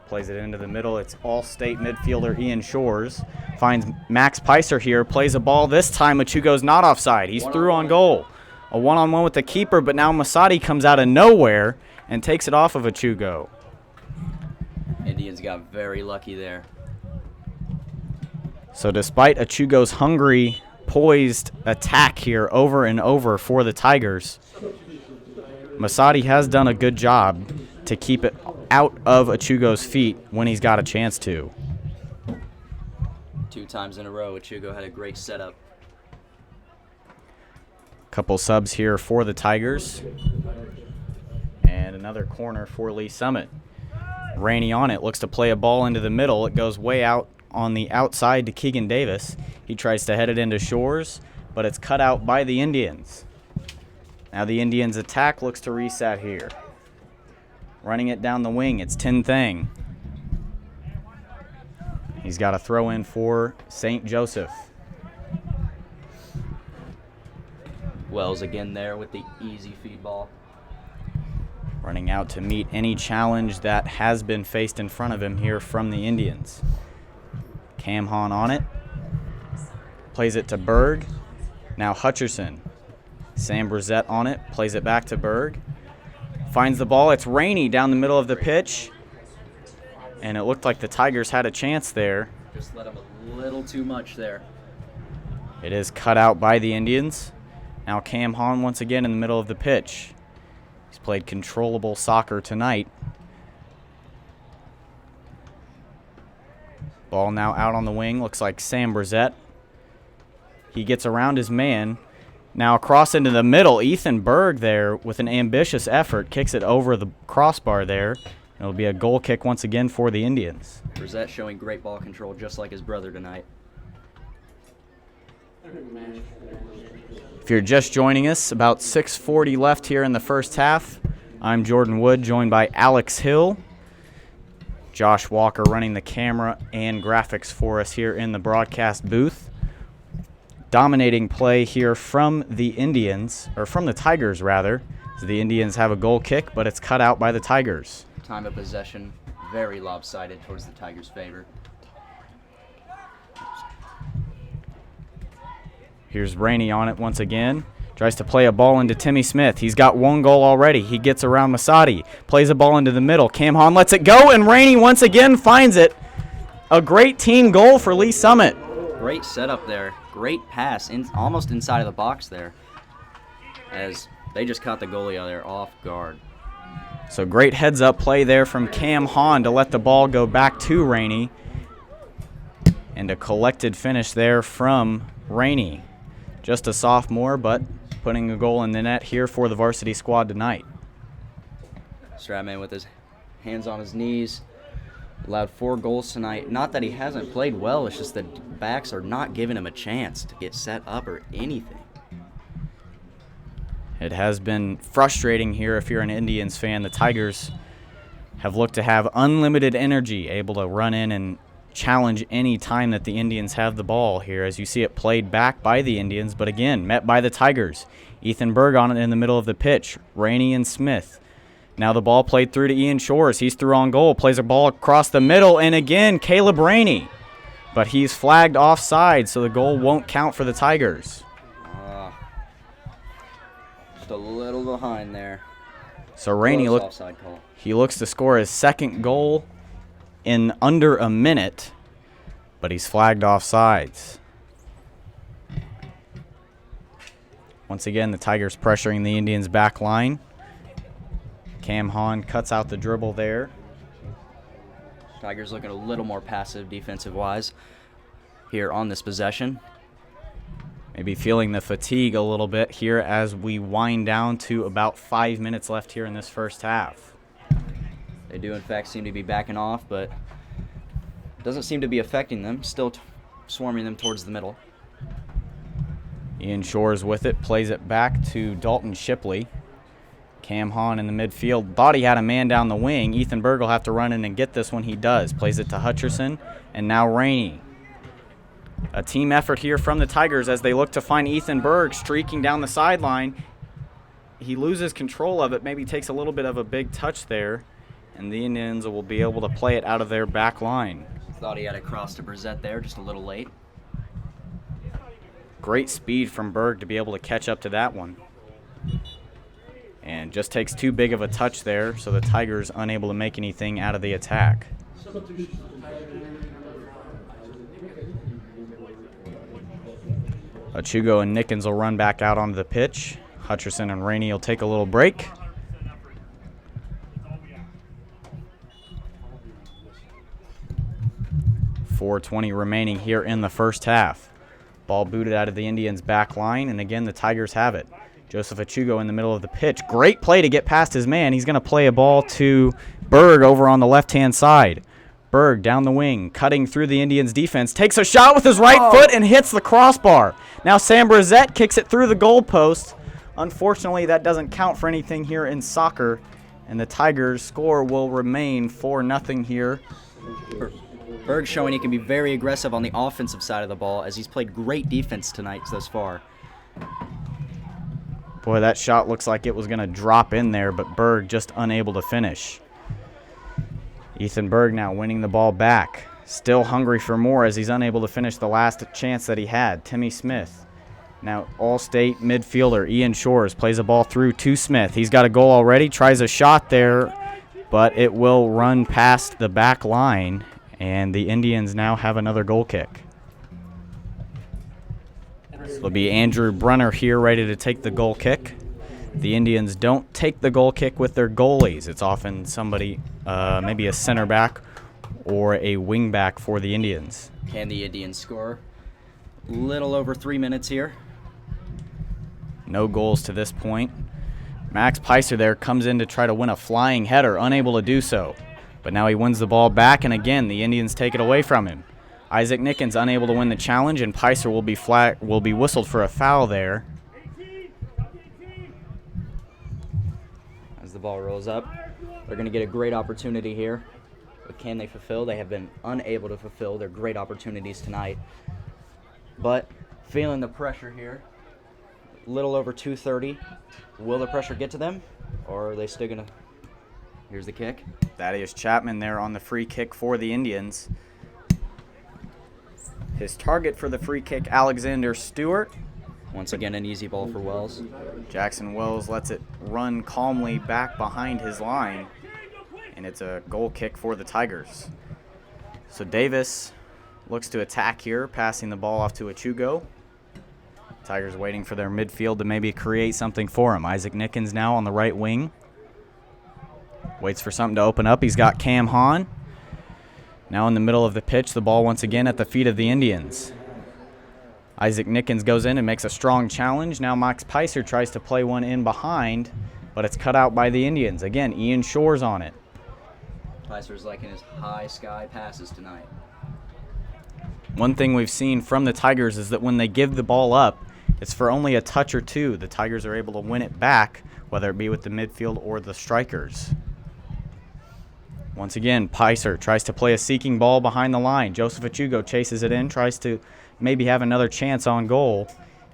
Plays it into the middle. It's All-State midfielder Ian Shores. Finds Max Peiser here. Plays a ball. This time Achugo's not offside. He's through on goal. A one-on-one with the keeper, but now Masadi comes out of nowhere and takes it off of Achugo. Indians got very lucky there. So despite Achugo's hungry, poised attack here over and over for the Tigers, Masadi has done a good job to keep it out of Achugo's feet when he's got a chance to. 2 times in a row, Achugo had a great setup. Couple subs here for the Tigers. And another corner for Lee Summit. Rainey on it, looks to play a ball into the middle. It goes way out on the outside to Keegan Davis. He tries to head it into Shores, but it's cut out by the Indians. Now the Indians' attack looks to reset here. Running it down the wing, it's Tin Thang. He's got a throw in for St. Joseph. Wells again there with the easy feed ball. Running out to meet any challenge that has been faced in front of him here from the Indians. Cam Hahn on it. Plays it to Berg. Now Hutcherson. Sam Brissett on it. Plays it back to Berg. Finds the ball. It's Rainey down the middle of the pitch. And it looked like the Tigers had a chance there. Just let him a little too much there. It is cut out by the Indians. Now Cam Hahn once again in the middle of the pitch. He's played controllable soccer tonight. Ball now out on the wing. Looks like Sam Brissett. He gets around his man. Now across into the middle. Ethan Berg there with an ambitious effort. Kicks it over the crossbar there. It'll be a goal kick once again for the Indians. Brissett showing great ball control just like his brother tonight. If you're just joining us, about 6:40 left here in the first half. I'm Jordan Wood, joined by Alex Hill. Josh Walker running the camera and graphics for us here in the broadcast booth. Dominating play here from the Indians, or from the Tigers rather. So the Indians have a goal kick, but it's cut out by the Tigers. Time of possession very lopsided towards the Tigers' favor. Here's Rainey on it once again. Tries to play a ball into Timmy Smith. He's got 1 goal already. He gets around Masadi. Plays a ball into the middle. Cam Hahn lets it go, and Rainey once again finds it. A great team goal for Lee Summit. Great setup there. Great pass, almost inside of the box there. As they just caught the goalie out there off guard. So great heads-up play there from Cam Hahn to let the ball go back to Rainey. And a collected finish there from Rainey. Just a sophomore, but putting a goal in the net here for the varsity squad tonight. Stratman with his hands on his knees. Allowed 4 goals tonight. Not that he hasn't played well, it's just that backs are not giving him a chance to get set up or anything. It has been frustrating here if you're an Indians fan. The Tigers have looked to have unlimited energy, able to run in and challenge any time that the Indians have the ball here, as you see it played back by the Indians, but again, met by the Tigers. Ethan Berg on it in the middle of the pitch. Rainey and Smith. Now the ball played through to Ian Shores. He's through on goal, plays a ball across the middle, and again, Caleb Rainey. But he's flagged offside, so the goal won't count for the Tigers. Just a little behind there. So Rainey Offside call. He looks to score his second goal in under a minute, but he's flagged offsides. Once again, the Tigers pressuring the Indians' back line. Cam Hahn cuts out the dribble there. Tigers looking a little more passive defensive-wise here on this possession. Maybe feeling the fatigue a little bit here as we wind down to about 5 minutes left here in this first half. They do, in fact, seem to be backing off, but doesn't seem to be affecting them. Still swarming them towards the middle. Ian Shores with it, plays it back to Dalton Shipley. Cam Hahn in the midfield. Thought he had a man down the wing. Ethan Berg will have to run in and get this one. He does. Plays it to Hutcherson, and now Rainey. A team effort here from the Tigers as they look to find Ethan Berg streaking down the sideline. He loses control of it, maybe takes a little bit of a big touch there, and the Indians will be able to play it out of their back line. Thought he had a cross to Brissett there, just a little late. Great speed from Berg to be able to catch up to that one. And just takes too big of a touch there, so the Tigers unable to make anything out of the attack. Achugo and Nickens will run back out onto the pitch. Hutcherson and Rainey will take a little break. .420 remaining here in the first half. Ball booted out of the Indians' back line, and again the Tigers have it. Joseph Achugo in the middle of the pitch. Great play to get past his man. He's going to play a ball to Berg over on the left-hand side. Berg down the wing, cutting through the Indians' defense, takes a shot with his right foot and hits the crossbar. Now Sam Brissett kicks it through the goalpost. Unfortunately, that doesn't count for anything here in soccer, and the Tigers' score will remain 4-0 here. Berg showing he can be very aggressive on the offensive side of the ball, as he's played great defense tonight thus far. Boy, that shot looks like it was going to drop in there, but Berg just unable to finish. Ethan Berg now winning the ball back. Still hungry for more as he's unable to finish the last chance that he had. Timmy Smith. Now All-State midfielder Ian Shores plays a ball through to Smith. He's got a goal already. Tries a shot there, but it will run past the back line, and the Indians now have another goal kick. It'll be Andrew Brunner here ready to take the goal kick. The Indians don't take the goal kick with their goalies. It's often somebody, maybe a center back or a wing back for the Indians. Can the Indians score? Little over 3 minutes here. No goals to this point. Max Peiser there comes in to try to win a flying header, unable to do so. But now he wins the ball back, and again, the Indians take it away from him. Isaac Nickens unable to win the challenge, and Peiser will be whistled for a foul there. As the ball rolls up, they're going to get a great opportunity here. But can they fulfill? They have been unable to fulfill their great opportunities tonight. But feeling the pressure here, a little over 2:30. Will the pressure get to them, or are they still going to... Here's the kick. Thaddeus Chapman there on the free kick for the Indians. His target for the free kick, Alexander Stewart. Once again, an easy ball for Wells. Jackson Wells lets it run calmly back behind his line, and it's a goal kick for the Tigers. So Davis looks to attack here, passing the ball off to Achugo. Tigers waiting for their midfield to maybe create something for him. Isaac Nickens now on the right wing. Waits for something to open up. He's got Cam Hahn. Now in the middle of the pitch, the ball once again at the feet of the Indians. Isaac Nickens goes in and makes a strong challenge. Now Max Peiser tries to play one in behind, but it's cut out by the Indians. Again, Ian Shore's on it. Picer's liking his high sky passes tonight. One thing we've seen from the Tigers is that when they give the ball up, it's for only a touch or two. The Tigers are able to win it back, whether it be with the midfield or the strikers. Once again, Picer tries to play a seeking ball behind the line. Joseph Achugo chases it in, tries to maybe have another chance on goal.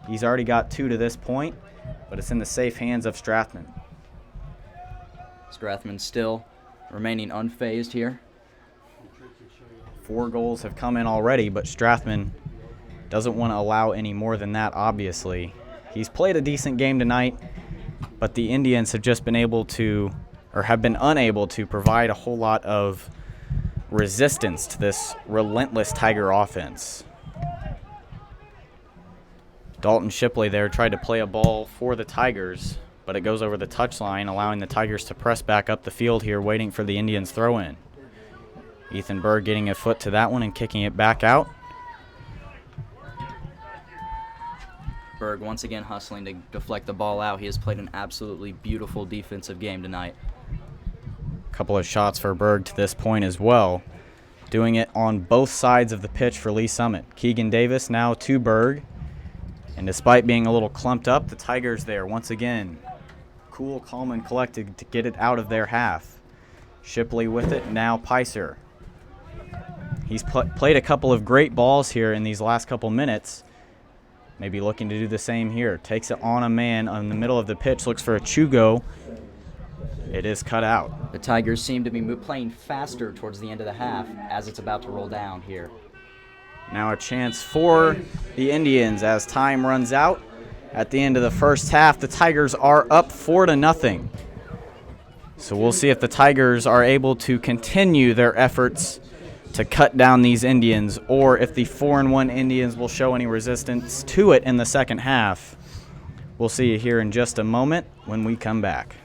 He's already got 2 to this point, but it's in the safe hands of Strathman. Strathman still remaining unfazed here. 4 goals have come in already, but Strathman doesn't want to allow any more than that, obviously. He's played a decent game tonight, but the Indians have just been able to, or have been unable to, provide a whole lot of resistance to this relentless Tiger offense. Dalton Shipley there tried to play a ball for the Tigers, but it goes over the touchline, allowing the Tigers to press back up the field here, waiting for the Indians' throw-in. Ethan Berg getting a foot to that one and kicking it back out. Berg once again hustling to deflect the ball out. He has played an absolutely beautiful defensive game tonight. A couple of shots for Berg to this point as well. Doing it on both sides of the pitch for Lee Summit. Keegan Davis now to Berg. And despite being a little clumped up, the Tigers there once again cool, calm, and collected to get it out of their half. Shipley with it, now Picer. He's played a couple of great balls here in these last couple minutes. Maybe looking to do the same here. Takes it on a man on the middle of the pitch, looks for a Chugo. It is cut out. The Tigers seem to be playing faster towards the end of the half as it's about to roll down here. Now a chance for the Indians as time runs out. At the end of the first half, the Tigers are up 4-0. So we'll see if the Tigers are able to continue their efforts to cut down these Indians, or if the 4-1 Indians will show any resistance to it in the second half. We'll see you here in just a moment when we come back.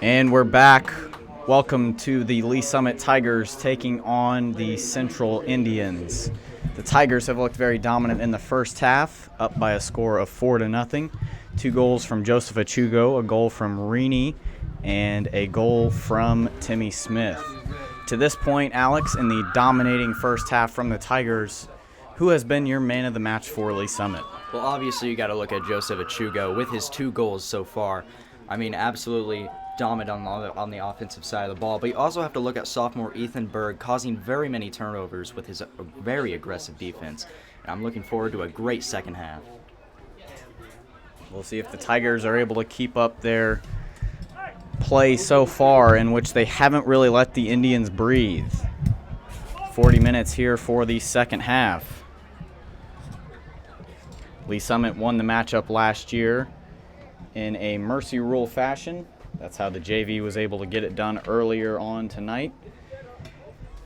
And we're back. Welcome to the Lee Summit Tigers taking on the Central Indians. The Tigers have looked very dominant in the first half, up by a score of 4-0. 2 goals from Joseph Achugo, a goal from Rini, and a goal from Timmy Smith. To this point, Alex, in the dominating first half from the Tigers, who has been your man of the match for Lee Summit? Well, obviously you got to look at Joseph Achugo with his 2 goals so far. I mean, absolutely dominant on the offensive side of the ball. But you also have to look at sophomore Ethan Berg causing very many turnovers with his very aggressive defense. And I'm looking forward to a great second half. We'll see if the Tigers are able to keep up their play so far, in which they haven't really let the Indians breathe. 40 minutes here for the second half. Lee Summit won the matchup last year in a mercy rule fashion. That's how the JV was able to get it done earlier on tonight.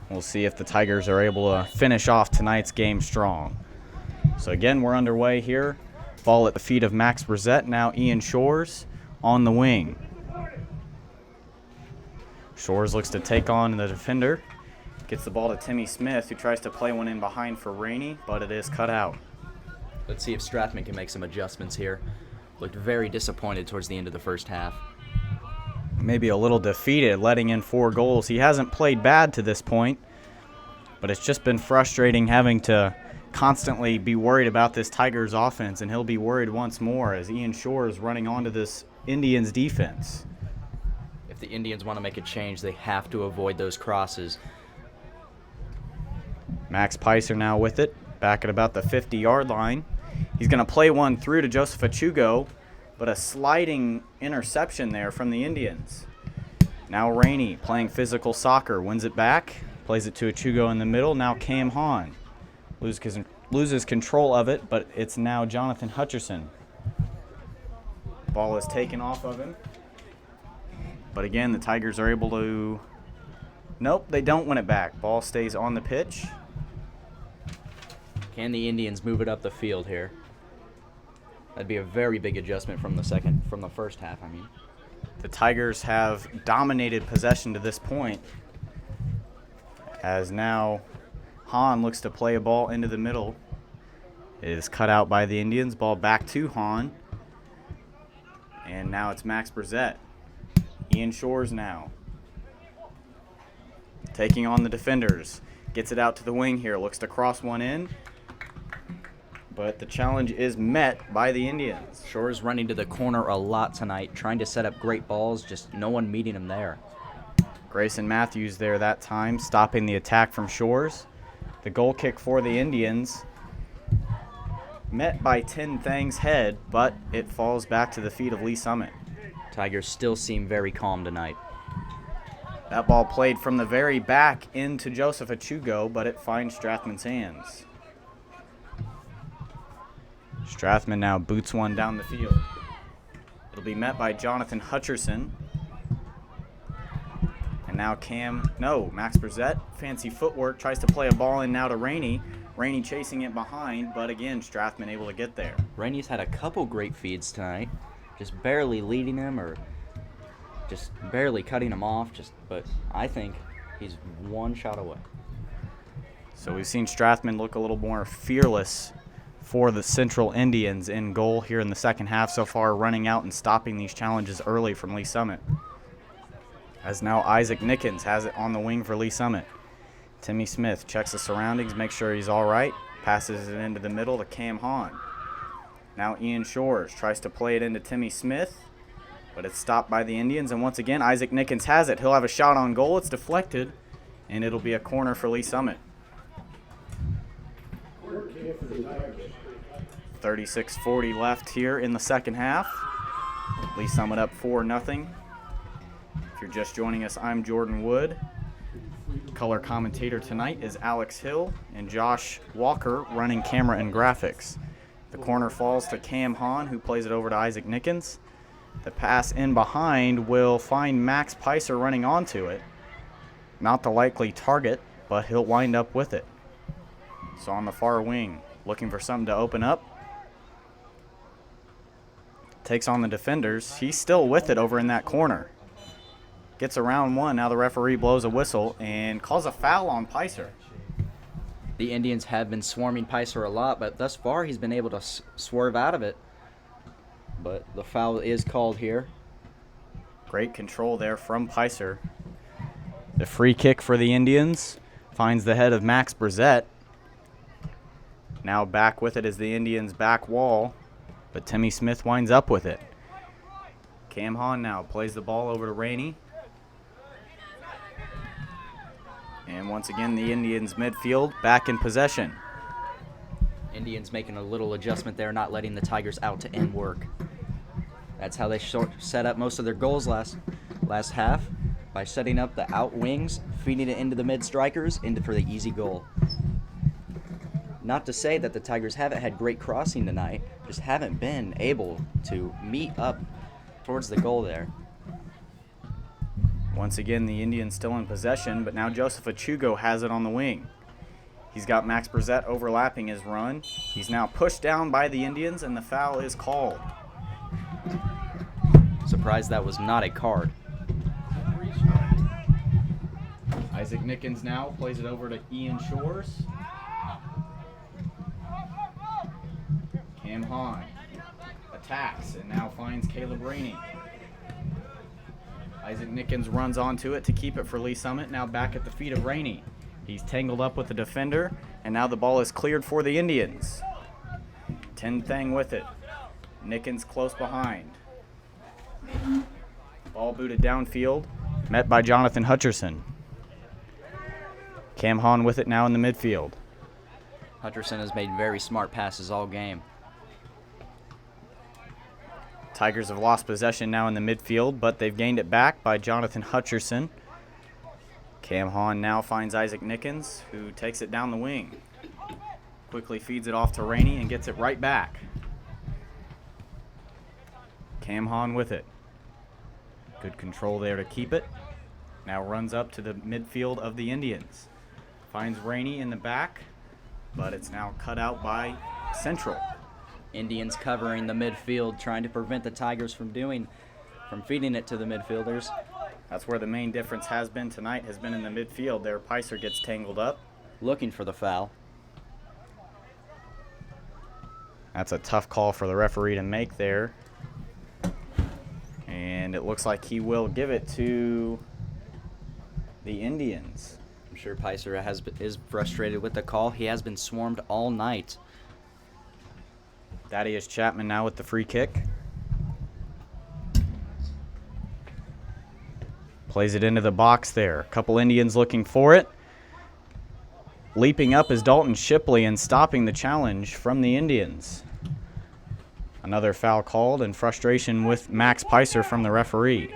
We'll see if the Tigers are able to finish off tonight's game strong. So again, we're underway here. Ball at the feet of Max Brissett. Now Ian Shores on the wing. Shores looks to take on the defender. Gets the ball to Timmy Smith, who tries to play one in behind for Rainey, but it is cut out. Let's see if Strathman can make some adjustments here. Looked very disappointed towards the end of the first half. Maybe a little defeated, letting in 4 goals. He hasn't played bad to this point, but it's just been frustrating having to constantly be worried about this Tigers offense, and he'll be worried once more as Ian Shore is running onto this Indians defense. If the Indians want to make a change, they have to avoid those crosses. Max Picer now with it, back at about the 50-yard line. He's going to play one through to Joseph Achugo, but a sliding interception there from the Indians. Now Rainey playing physical soccer, wins it back, plays it to Achugo in the middle. Now Cam Hahn loses control of it, but it's now Jonathan Hutcherson. Ball is taken off of him. But again, the Tigers are able to... Nope, they don't win it back. Ball stays on the pitch. Can the Indians move it up the field here? That'd be a very big adjustment from the first half, I mean. The Tigers have dominated possession to this point, as now Hahn looks to play a ball into the middle. It is cut out by the Indians. Ball back to Hahn. And now it's Max Brissett. Ian Shores now taking on the defenders. Gets it out to the wing here. Looks to cross one in. But the challenge is met by the Indians. Shores running to the corner a lot tonight, trying to set up great balls, just no one meeting him there. Grayson Matthews there that time, stopping the attack from Shores. The goal kick for the Indians, met by Tin Thang's head, but it falls back to the feet of Lee Summit. Tigers still seem very calm tonight. That ball played from the very back into Joseph Achugo, but it finds Strathman's hands. Strathman now boots one down the field. It'll be met by Jonathan Hutcherson. And now Max Brissett, fancy footwork, tries to play a ball in now to Rainey. Rainey chasing it behind, but again, Strathman able to get there. Rainey's had a couple great feeds tonight, just barely leading him or just barely cutting him off, but I think he's one shot away. So we've seen Strathman look a little more fearless for the Central Indians in goal here in the second half so far, running out and stopping these challenges early from Lee Summit. As now Isaac Nickens has it on the wing for Lee Summit. Timmy Smith checks the surroundings, makes sure he's all right, passes it into the middle to Cam Hahn. Now Ian Shores tries to play it into Timmy Smith, but it's stopped by the Indians, and once again Isaac Nickens has it. He'll have a shot on goal. It's deflected, and it'll be a corner for Lee Summit. 36:40 left here in the second half. Lee Summit up 4-0. If you're just joining us, I'm Jordan Wood. Color commentator tonight is Alex Hill and Josh Walker running camera and graphics. The corner falls to Cam Hahn, who plays it over to Isaac Nickens. The pass in behind will find Max Picer running onto it. Not the likely target, but he'll wind up with it. So on the far wing, looking for something to open up. Takes on the defenders. He's still with it over in that corner. gets around one. Now the referee blows a whistle and calls a foul on Picer. The Indians have been swarming Picer a lot, but thus far he's been able to swerve out of it. But the foul is called here. Great control there from Picer. The free kick for the Indians finds the head of Max Brissett. Now back with it is the Indians' back wall, but Timmy Smith winds up with it. Cam Hahn now plays the ball over to Rainey. And once again, the Indians' midfield back in possession. Indians making a little adjustment there, not letting the Tigers out to end work. That's how they set up most of their goals last half, by setting up the out wings, feeding it into the mid strikers, for the easy goal. Not to say that the Tigers haven't had great crossing tonight, just haven't been able to meet up towards the goal there. Once again, the Indians still in possession, but now Joseph Achugo has it on the wing. He's got Max Brissett overlapping his run. He's now pushed down by the Indians, and the foul is called. Surprised that was not a card. Isaac Nickens now plays it over to Ian Shores. Cam Hahn attacks and now finds Caleb Rainey. Isaac Nickens runs onto it to keep it for Lee Summit. Now back at the feet of Rainey. He's tangled up with the defender, and now the ball is cleared for the Indians. Tin Thang with it. Nickens close behind. Ball booted downfield, met by Jonathan Hutcherson. Cam Hahn with it now in the midfield. Hutcherson has made very smart passes all game. Tigers have lost possession now in the midfield, but they've gained it back by Jonathan Hutcherson. Cam Hahn now finds Isaac Nickens, who takes it down the wing. Quickly feeds it off to Rainey and gets it right back. Cam Hahn with it. Good control there to keep it. Now runs up to the midfield of the Indians. Finds Rainey in the back, but it's now cut out by Central. Indians covering the midfield, trying to prevent the Tigers from feeding it to the midfielders. That's where the main difference has been tonight, has been in the midfield there. Picer gets tangled up. Looking for the foul. That's a tough call for the referee to make there. And it looks like he will give it to the Indians. I'm sure Picer is frustrated with the call. He has been swarmed all night. Thaddeus Chapman now with the free kick. Plays it into the box there. A couple Indians looking for it. Leaping up is Dalton Shipley and stopping the challenge from the Indians. Another foul called, and frustration with Max Picer from the referee.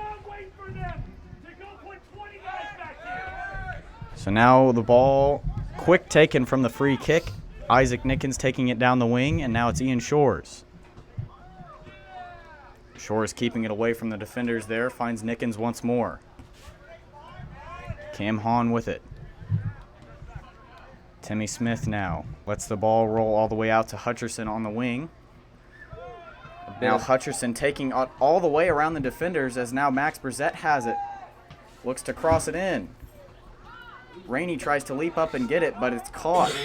So now the ball, quick taken from the free kick. Isaac Nickens taking it down the wing, and now it's Ian Shores. Shores keeping it away from the defenders there, finds Nickens once more. Cam Hahn with it. Timmy Smith now lets the ball roll all the way out to Hutcherson on the wing. Now Hutcherson taking all the way around the defenders as now Max Brissett has it. Looks to cross it in. Rainey tries to leap up and get it, but it's caught.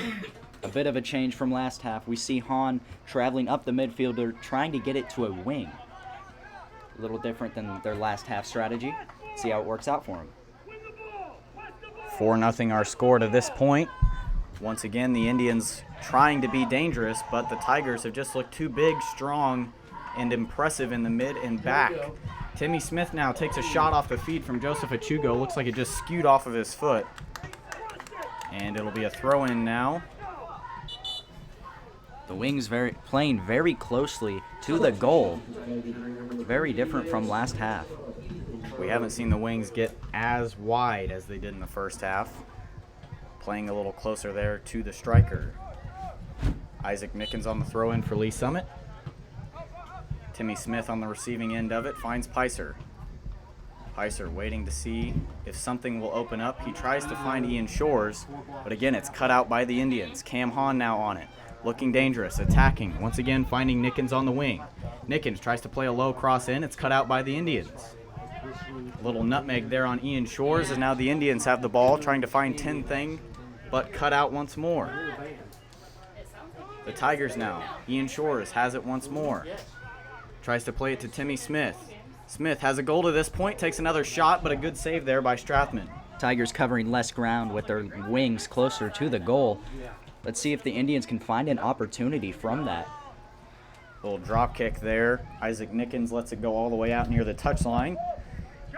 A bit of a change from last half. We see Hahn traveling up the midfielder, trying to get it to a wing. A little different than their last half strategy. See how it works out for him. 4-0 our score to this point. Once again, the Indians trying to be dangerous, but the Tigers have just looked too big, strong, and impressive in the mid and back. Timmy Smith now takes a shot off the feed from Joseph Achugo. Looks like it just skewed off of his foot. And it'll be a throw-in now. The wings playing very closely to the goal. Very different from last half. We haven't seen the wings get as wide as they did in the first half. Playing a little closer there to the striker. Isaac Nickens on the throw-in for Lee Summit. Timmy Smith on the receiving end of it finds Picer. Picer waiting to see if something will open up. He tries to find Ian Shores, but again, it's cut out by the Indians. Cam Hahn now on it. Looking dangerous, attacking. Once again, finding Nickens on the wing. Nickens tries to play a low cross in. It's cut out by the Indians. Little nutmeg there on Ian Shores, as now the Indians have the ball, trying to find 10 thing, but cut out once more. The Tigers now. Ian Shores has it once more. Tries to play it to Timmy Smith. Smith has a goal to this point, takes another shot, but a good save there by Strathman. Tigers covering less ground with their wings closer to the goal. Let's see if the Indians can find an opportunity from that. Little drop kick there. Isaac Nickens lets it go all the way out near the touchline.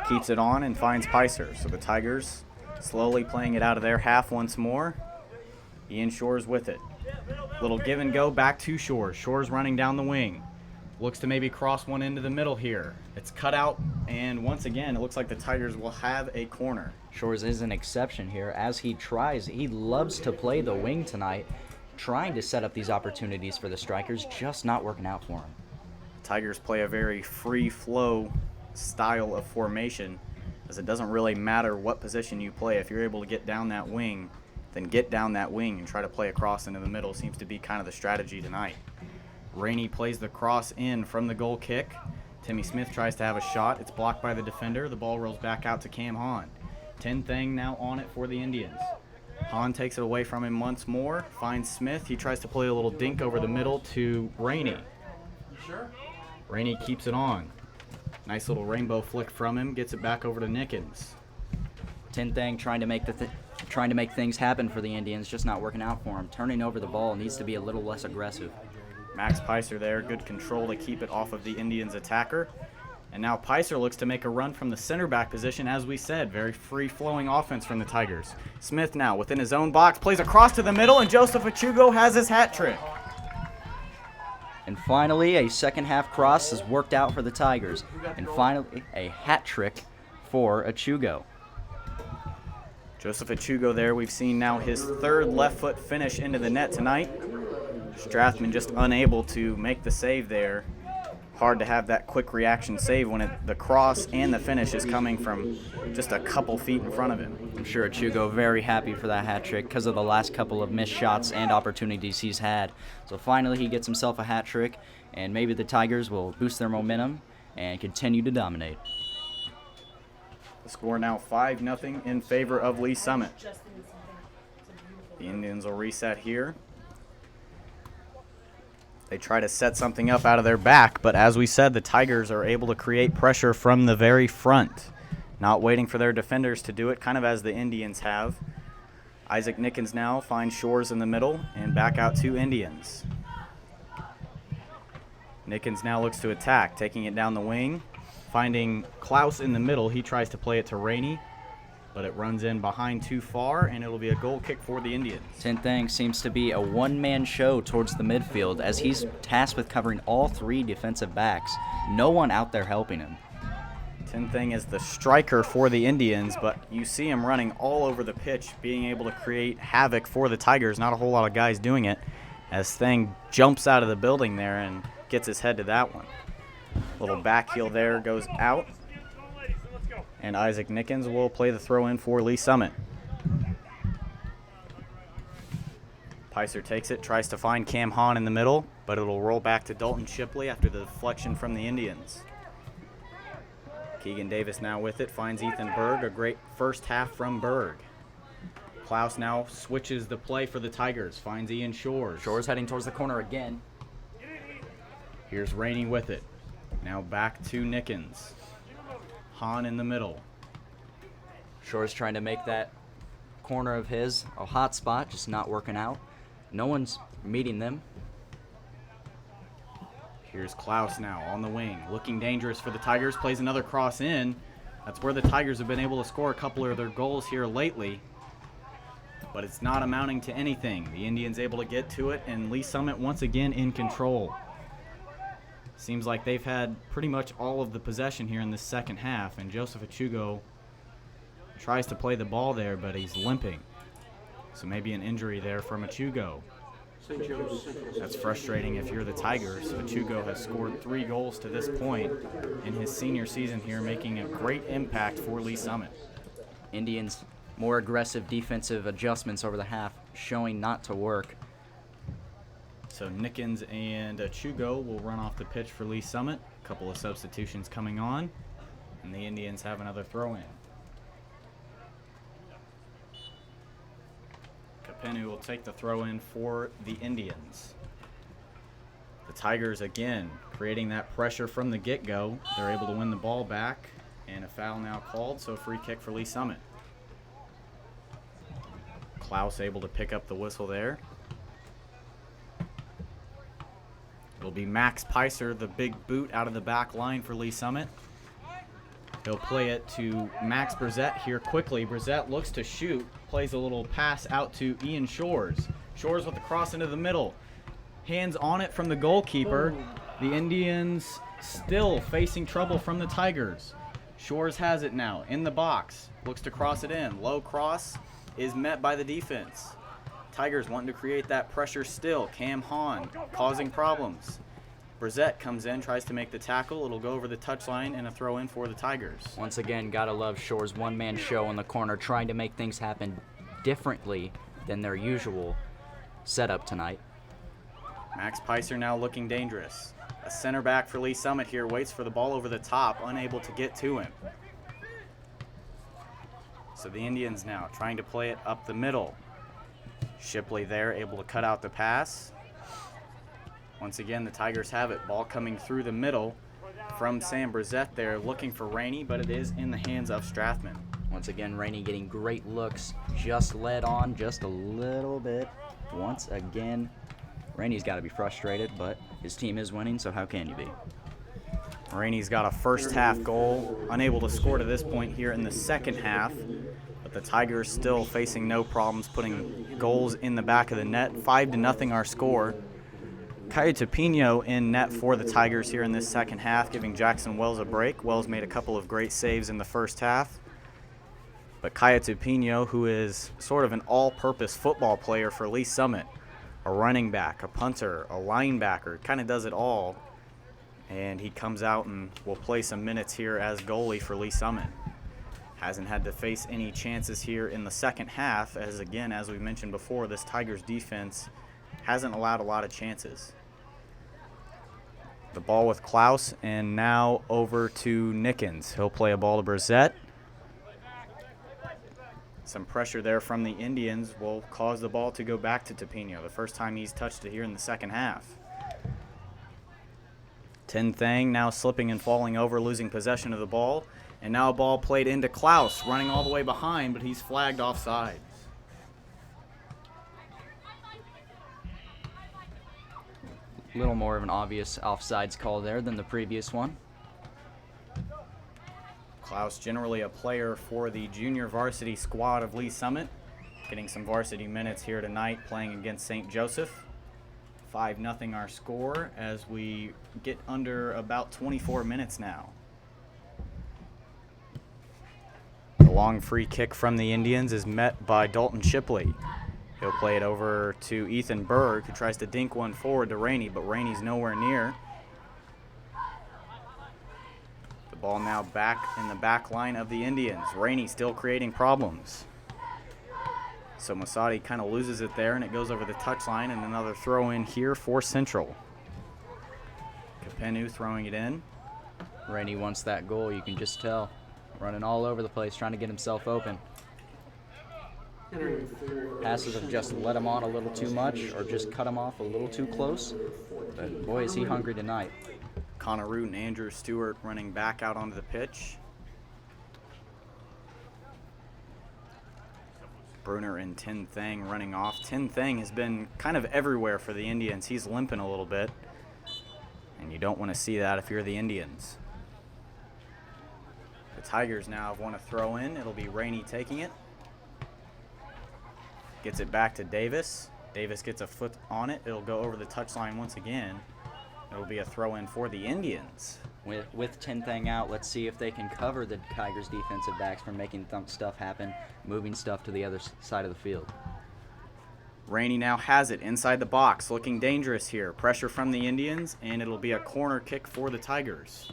Keeps it on and finds Picer. So the Tigers slowly playing it out of their half once more. Ian Shores with it. Little give and go back to Shores. Shores running down the wing. Looks to maybe cross one into the middle here. It's cut out, and once again, it looks like the Tigers will have a corner. Shores is an exception here as he loves to play the wing tonight, trying to set up these opportunities for the strikers, just not working out for him. Tigers play a very free flow style of formation, as it doesn't really matter what position you play. If you're able to get down that wing, then get down that wing and try to play across into the middle. Seems to be kind of the strategy tonight. Rainey plays the cross in from the goal kick. Timmy Smith tries to have a shot. It's blocked by the defender. The ball rolls back out to Cam Hahn. 10 thing now on it for the Indians. Hahn takes it away from him once more. Finds Smith. He tries to play a little dink over the middle to Rainey. Rainey keeps it on. Nice little rainbow flick from him. Gets it back over to Nickens. 10 thing trying to make things happen for the Indians, just not working out for him. Turning over the ball needs to be a little less aggressive. Max Picer there, good control to keep it off of the Indians' attacker. And now Picer looks to make a run from the center back position, as we said. Very free-flowing offense from the Tigers. Smith now within his own box, plays across to the middle, and Joseph Achugo has his hat trick. And finally, a second half cross has worked out for the Tigers. And finally, a hat trick for Achugo. Joseph Achugo there, we've seen now his third left foot finish into the net tonight. Strathman just unable to make the save there. Hard to have that quick reaction save when the cross and the finish is coming from just a couple feet in front of him. I'm sure Achugo very happy for that hat trick because of the last couple of missed shots and opportunities he's had. So finally he gets himself a hat trick, and maybe the Tigers will boost their momentum and continue to dominate. The score now 5-0 in favor of Lee Summit. The Indians will reset here. They try to set something up out of their back, but as we said, the Tigers are able to create pressure from the very front, not waiting for their defenders to do it, kind of as the Indians have. Isaac Nickens now finds Shores in the middle and back out to Indians. Nickens now looks to attack, taking it down the wing, finding Klaus in the middle. He tries to play it to Rainey, but it runs in behind too far, and it'll be a goal kick for the Indians. 10 Thing seems to be a one-man show towards the midfield as he's tasked with covering all three defensive backs. No one out there helping him. 10 Thing is the striker for the Indians, but you see him running all over the pitch, being able to create havoc for the Tigers. Not a whole lot of guys doing it, as Thing jumps out of the building there and gets his head to that one. Little back heel there goes out. And Isaac Nickens will play the throw in for Lee Summit. Picer takes it, tries to find Cam Hahn in the middle, but it'll roll back to Dalton Shipley after the deflection from the Indians. Keegan Davis now with it, finds Ethan Berg, a great first half from Berg. Klaus now switches the play for the Tigers, finds Ian Shores. Shores heading towards the corner again. Here's Rainey with it. Now back to Nickens. Hahn in the middle. Shores trying to make that corner of his a hot spot, just not working out. No one's meeting them. Here's Klaus now on the wing, looking dangerous for the Tigers, plays another cross in. That's where the Tigers have been able to score a couple of their goals here lately, but it's not amounting to anything. The Indians able to get to it, and Lee Summit once again in control. Seems like they've had pretty much all of the possession here in the second half, and Joseph Achugo tries to play the ball there, but he's limping. So maybe an injury there from Achugo. That's frustrating if you're the Tigers. Achugo has scored 3 goals to this point in his senior season here, making a great impact for Lee Summit. Indians more aggressive defensive adjustments over the half, showing not to work. So Nickens and Achugo will run off the pitch for Lee Summit. A couple of substitutions coming on. And the Indians have another throw in. Kapenu will take the throw in for the Indians. The Tigers again creating that pressure from the get-go. They're able to win the ball back, and a foul now called, so a free kick for Lee Summit. Klaus able to pick up the whistle there. It'll be Max Peiser, the big boot out of the back line for Lee Summit. He'll play it to Max Brissett here quickly. Brissett looks to shoot, plays a little pass out to Ian Shores. Shores with the cross into the middle. Hands on it from the goalkeeper. The Indians still facing trouble from the Tigers. Shores has it now in the box. Looks to cross it in. Low cross is met by the defense. Tigers wanting to create that pressure still. Cam Hahn causing problems. Brissett comes in, tries to make the tackle. It'll go over the touchline and a throw in for the Tigers. Once again, gotta love Shore's one-man show in the corner, trying to make things happen differently than their usual setup tonight. Max Peiser now looking dangerous. A center back for Lee Summit here waits for the ball over the top, unable to get to him. So the Indians now trying to play it up the middle. Shipley there, able to cut out the pass. Once again, the Tigers have it. Ball coming through the middle from Sam Brissett there, looking for Rainey, but it is in the hands of Strathman. Once again, Rainey getting great looks, just led on just a little bit. Once again, Rainey's got to be frustrated, but his team is winning, so how can you be? Rainey's got a first half goal, unable to score to this point here in the second half, but the Tigers still facing no problems putting goals in the back of the net. 5-0 our score. Coyote Pino in net for the Tigers here in this second half, giving Jackson Wells a break. Wells made a couple of great saves in the first half. But Coyote Pino, who is sort of an all-purpose football player for Lee Summit, a running back, a punter, a linebacker, kind of does it all. And he comes out and will play some minutes here as goalie for Lee Summit. Hasn't had to face any chances here in the second half, as again, as we mentioned before, this Tigers defense hasn't allowed a lot of chances. The ball with Klaus, and now over to Nickens. He'll play a ball to Brissett. Some pressure there from the Indians will cause the ball to go back to Tapino, the first time he's touched it here in the second half. Tin Thang now slipping and falling over, losing possession of the ball. And now a ball played into Klaus, running all the way behind, but he's flagged offside. A little more of an obvious offsides call there than the previous one. Klaus, generally a player for the junior varsity squad of Lee Summit, getting some varsity minutes here tonight playing against St. Joseph. 5-0 our score as we get under about 24 minutes now. The long free kick from the Indians is met by Dalton Shipley. He'll play it over to Ethan Berg, who tries to dink one forward to Rainey, but Rainey's nowhere near. The ball now back in the back line of the Indians. Rainey still creating problems. So Masadi kind of loses it there, and it goes over the touchline, and another throw in here for Central. Kapenu throwing it in. Rainey wants that goal, you can just tell. Running all over the place, trying to get himself open. Passes have just let him on a little too much or just cut him off a little too close. But boy, is he hungry tonight. Connor Root and Andrew Stewart running back out onto the pitch. Bruner and Tin Thang running off. Tin Thang has been kind of everywhere for the Indians. He's limping a little bit. And you don't want to see that if you're the Indians. The Tigers now have won a throw in. It'll be Rainey taking it. Gets it back to Davis. Davis gets a foot on it. It'll go over the touchline once again. It'll be a throw in for the Indians. With Tin Thang out, let's see if they can cover the Tigers' defensive backs from making stuff happen, moving stuff to the other side of the field. Rainey now has it inside the box, looking dangerous here. Pressure from the Indians, and it'll be a corner kick for the Tigers.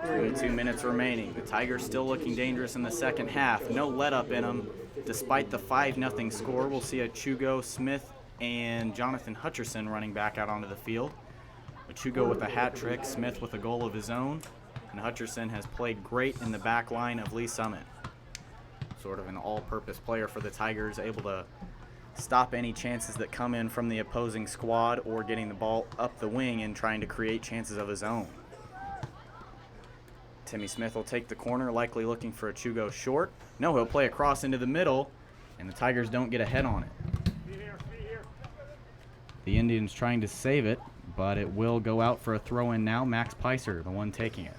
22 minutes remaining. The Tigers still looking dangerous in the second half. No let up in them. Despite the 5-0 score, we'll see a Chugo, Smith, and Jonathan Hutcherson running back out onto the field. Achugo with a hat trick, Smith with a goal of his own, and Hutcherson has played great in the back line of Lee Summit. Sort of an all-purpose player for the Tigers, able to stop any chances that come in from the opposing squad or getting the ball up the wing and trying to create chances of his own. Timmy Smith will take the corner, likely looking for Achugo short. No, he'll play across into the middle, and the Tigers don't get a head on it. The Indians trying to save it, but it will go out for a throw-in now. Max Peiser, the one taking it.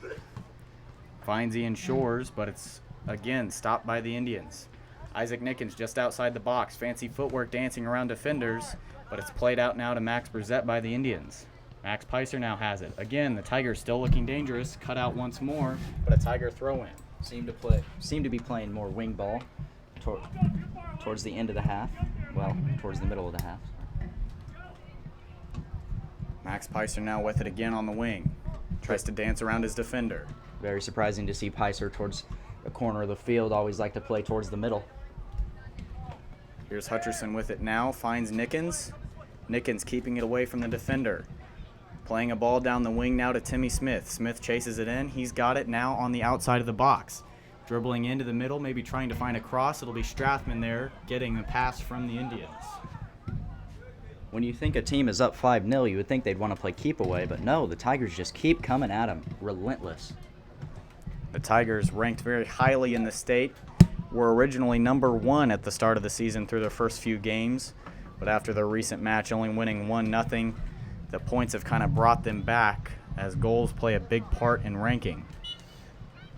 Finds Ian Shores, but it's, again, stopped by the Indians. Isaac Nickens just outside the box. Fancy footwork dancing around defenders, but it's played out now to Max Brzett by the Indians. Max Peiser now has it. Again, the Tigers still looking dangerous. Cut out once more, but a Tiger throw-in. Seem to be playing more wing ball towards the end of the half. Well, towards the middle of the half. Max Peiser now with it again on the wing. Tries to dance around his defender. Very surprising to see Peiser towards the corner of the field. Always like to play towards the middle. Here's Hutcherson with it now. Finds Nickens. Nickens keeping it away from the defender. Playing a ball down the wing now to Timmy Smith. Smith chases it in. He's got it now on the outside of the box. Dribbling into the middle, maybe trying to find a cross. It'll be Strathman there getting the pass from the Indians. When you think a team is up 5-0, you would think they'd want to play keep away, but no, the Tigers just keep coming at them. Relentless. The Tigers, ranked very highly in the state, were originally number 1 at the start of the season through their first few games, but after their recent match only winning 1-0, the points have kind of brought them back as goals play a big part in ranking.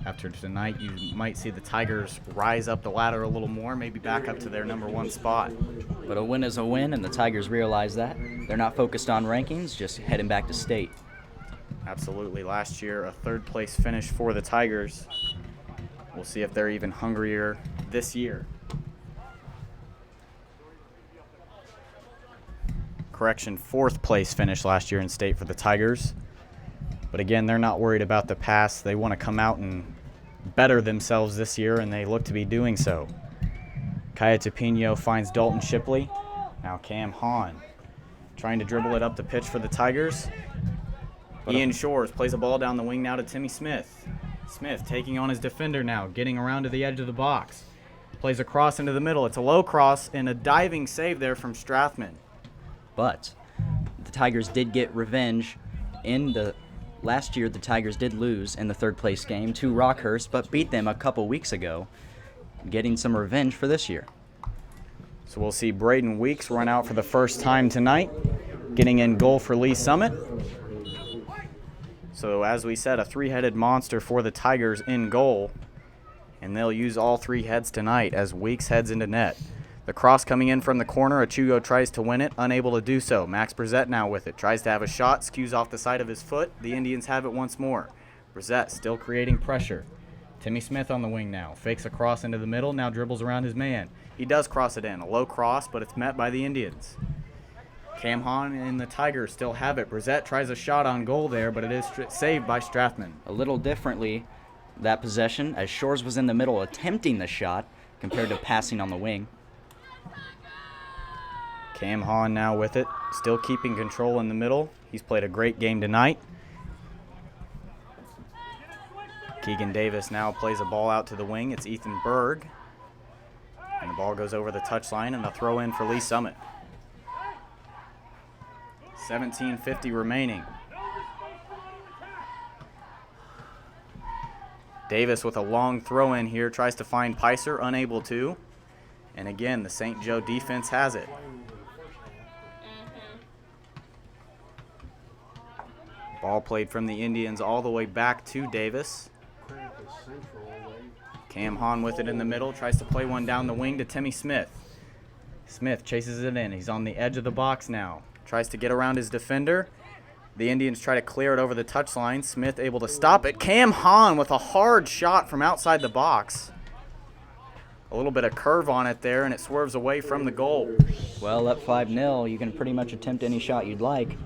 After tonight, you might see the Tigers rise up the ladder a little more, maybe back up to their number 1 spot. But a win is a win, and the Tigers realize that. They're not focused on rankings, just heading back to state. Absolutely. Last year, a 3rd place finish for the Tigers. We'll see if they're even hungrier this year. Correction, 4th place finish last year in state for the Tigers. But again, they're not worried about the past. They want to come out and better themselves this year, and they look to be doing so. Kaya Tupino finds Dalton Shipley. Now Cam Hahn trying to dribble it up the pitch for the Tigers. Ian Shores plays a ball down the wing now to Timmy Smith. Smith taking on his defender now, getting around to the edge of the box. Plays a cross into the middle. It's a low cross and a diving save there from Strathman. But the Tigers did get revenge in the last year. The Tigers did lose in the 3rd place game to Rockhurst, but beat them a couple weeks ago, getting some revenge for this year. So we'll see Braden Weeks run out for the first time tonight, getting in goal for Lee Summit. So as we said, a 3-headed monster for the Tigers in goal, and they'll use all 3 heads tonight as Weeks heads into net. The cross coming in from the corner. Achugo tries to win it, unable to do so. Max Brzett now with it. Tries to have a shot, skews off the side of his foot. The Indians have it once more. Brzett still creating pressure. Timmy Smith on the wing now. Fakes a cross into the middle, now dribbles around his man. He does cross it in. A low cross, but it's met by the Indians. Cam Hahn and the Tigers still have it. Brzett tries a shot on goal there, but it is saved by Strathman. A little differently, that possession, as Shores was in the middle attempting the shot compared to passing on the wing. Cam Hahn now with it, still keeping control in the middle. He's played a great game tonight. Keegan Davis now plays a ball out to the wing. It's Ethan Berg. And the ball goes over the touchline and a throw in for Lee Summit. 17:50 remaining. Davis with a long throw in here, tries to find Peiser, unable to. And again, the St. Joe defense has it. Ball played from the Indians all the way back to Davis. Cam Hahn with it in the middle, tries to play one down the wing to Timmy Smith. Smith chases it in. He's on the edge of the box now. Tries to get around his defender. The Indians try to clear it over the touchline. Smith able to stop it. Cam Hahn with a hard shot from outside the box. A little bit of curve on it there, and it swerves away from the goal. Well, up 5-0, you can pretty much attempt any shot you'd like.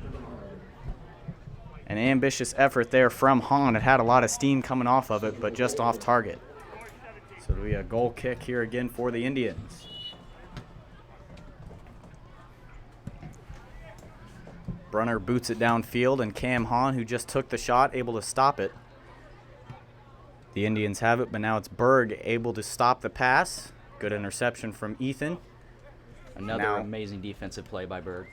An ambitious effort there from Hahn. It had a lot of steam coming off of it, but just off target. So it'll be a goal kick here again for the Indians. Brunner boots it downfield, and Cam Hahn, who just took the shot, able to stop it. The Indians have it, but now it's Berg able to stop the pass. Good interception from Ethan. Another amazing defensive play by Berg.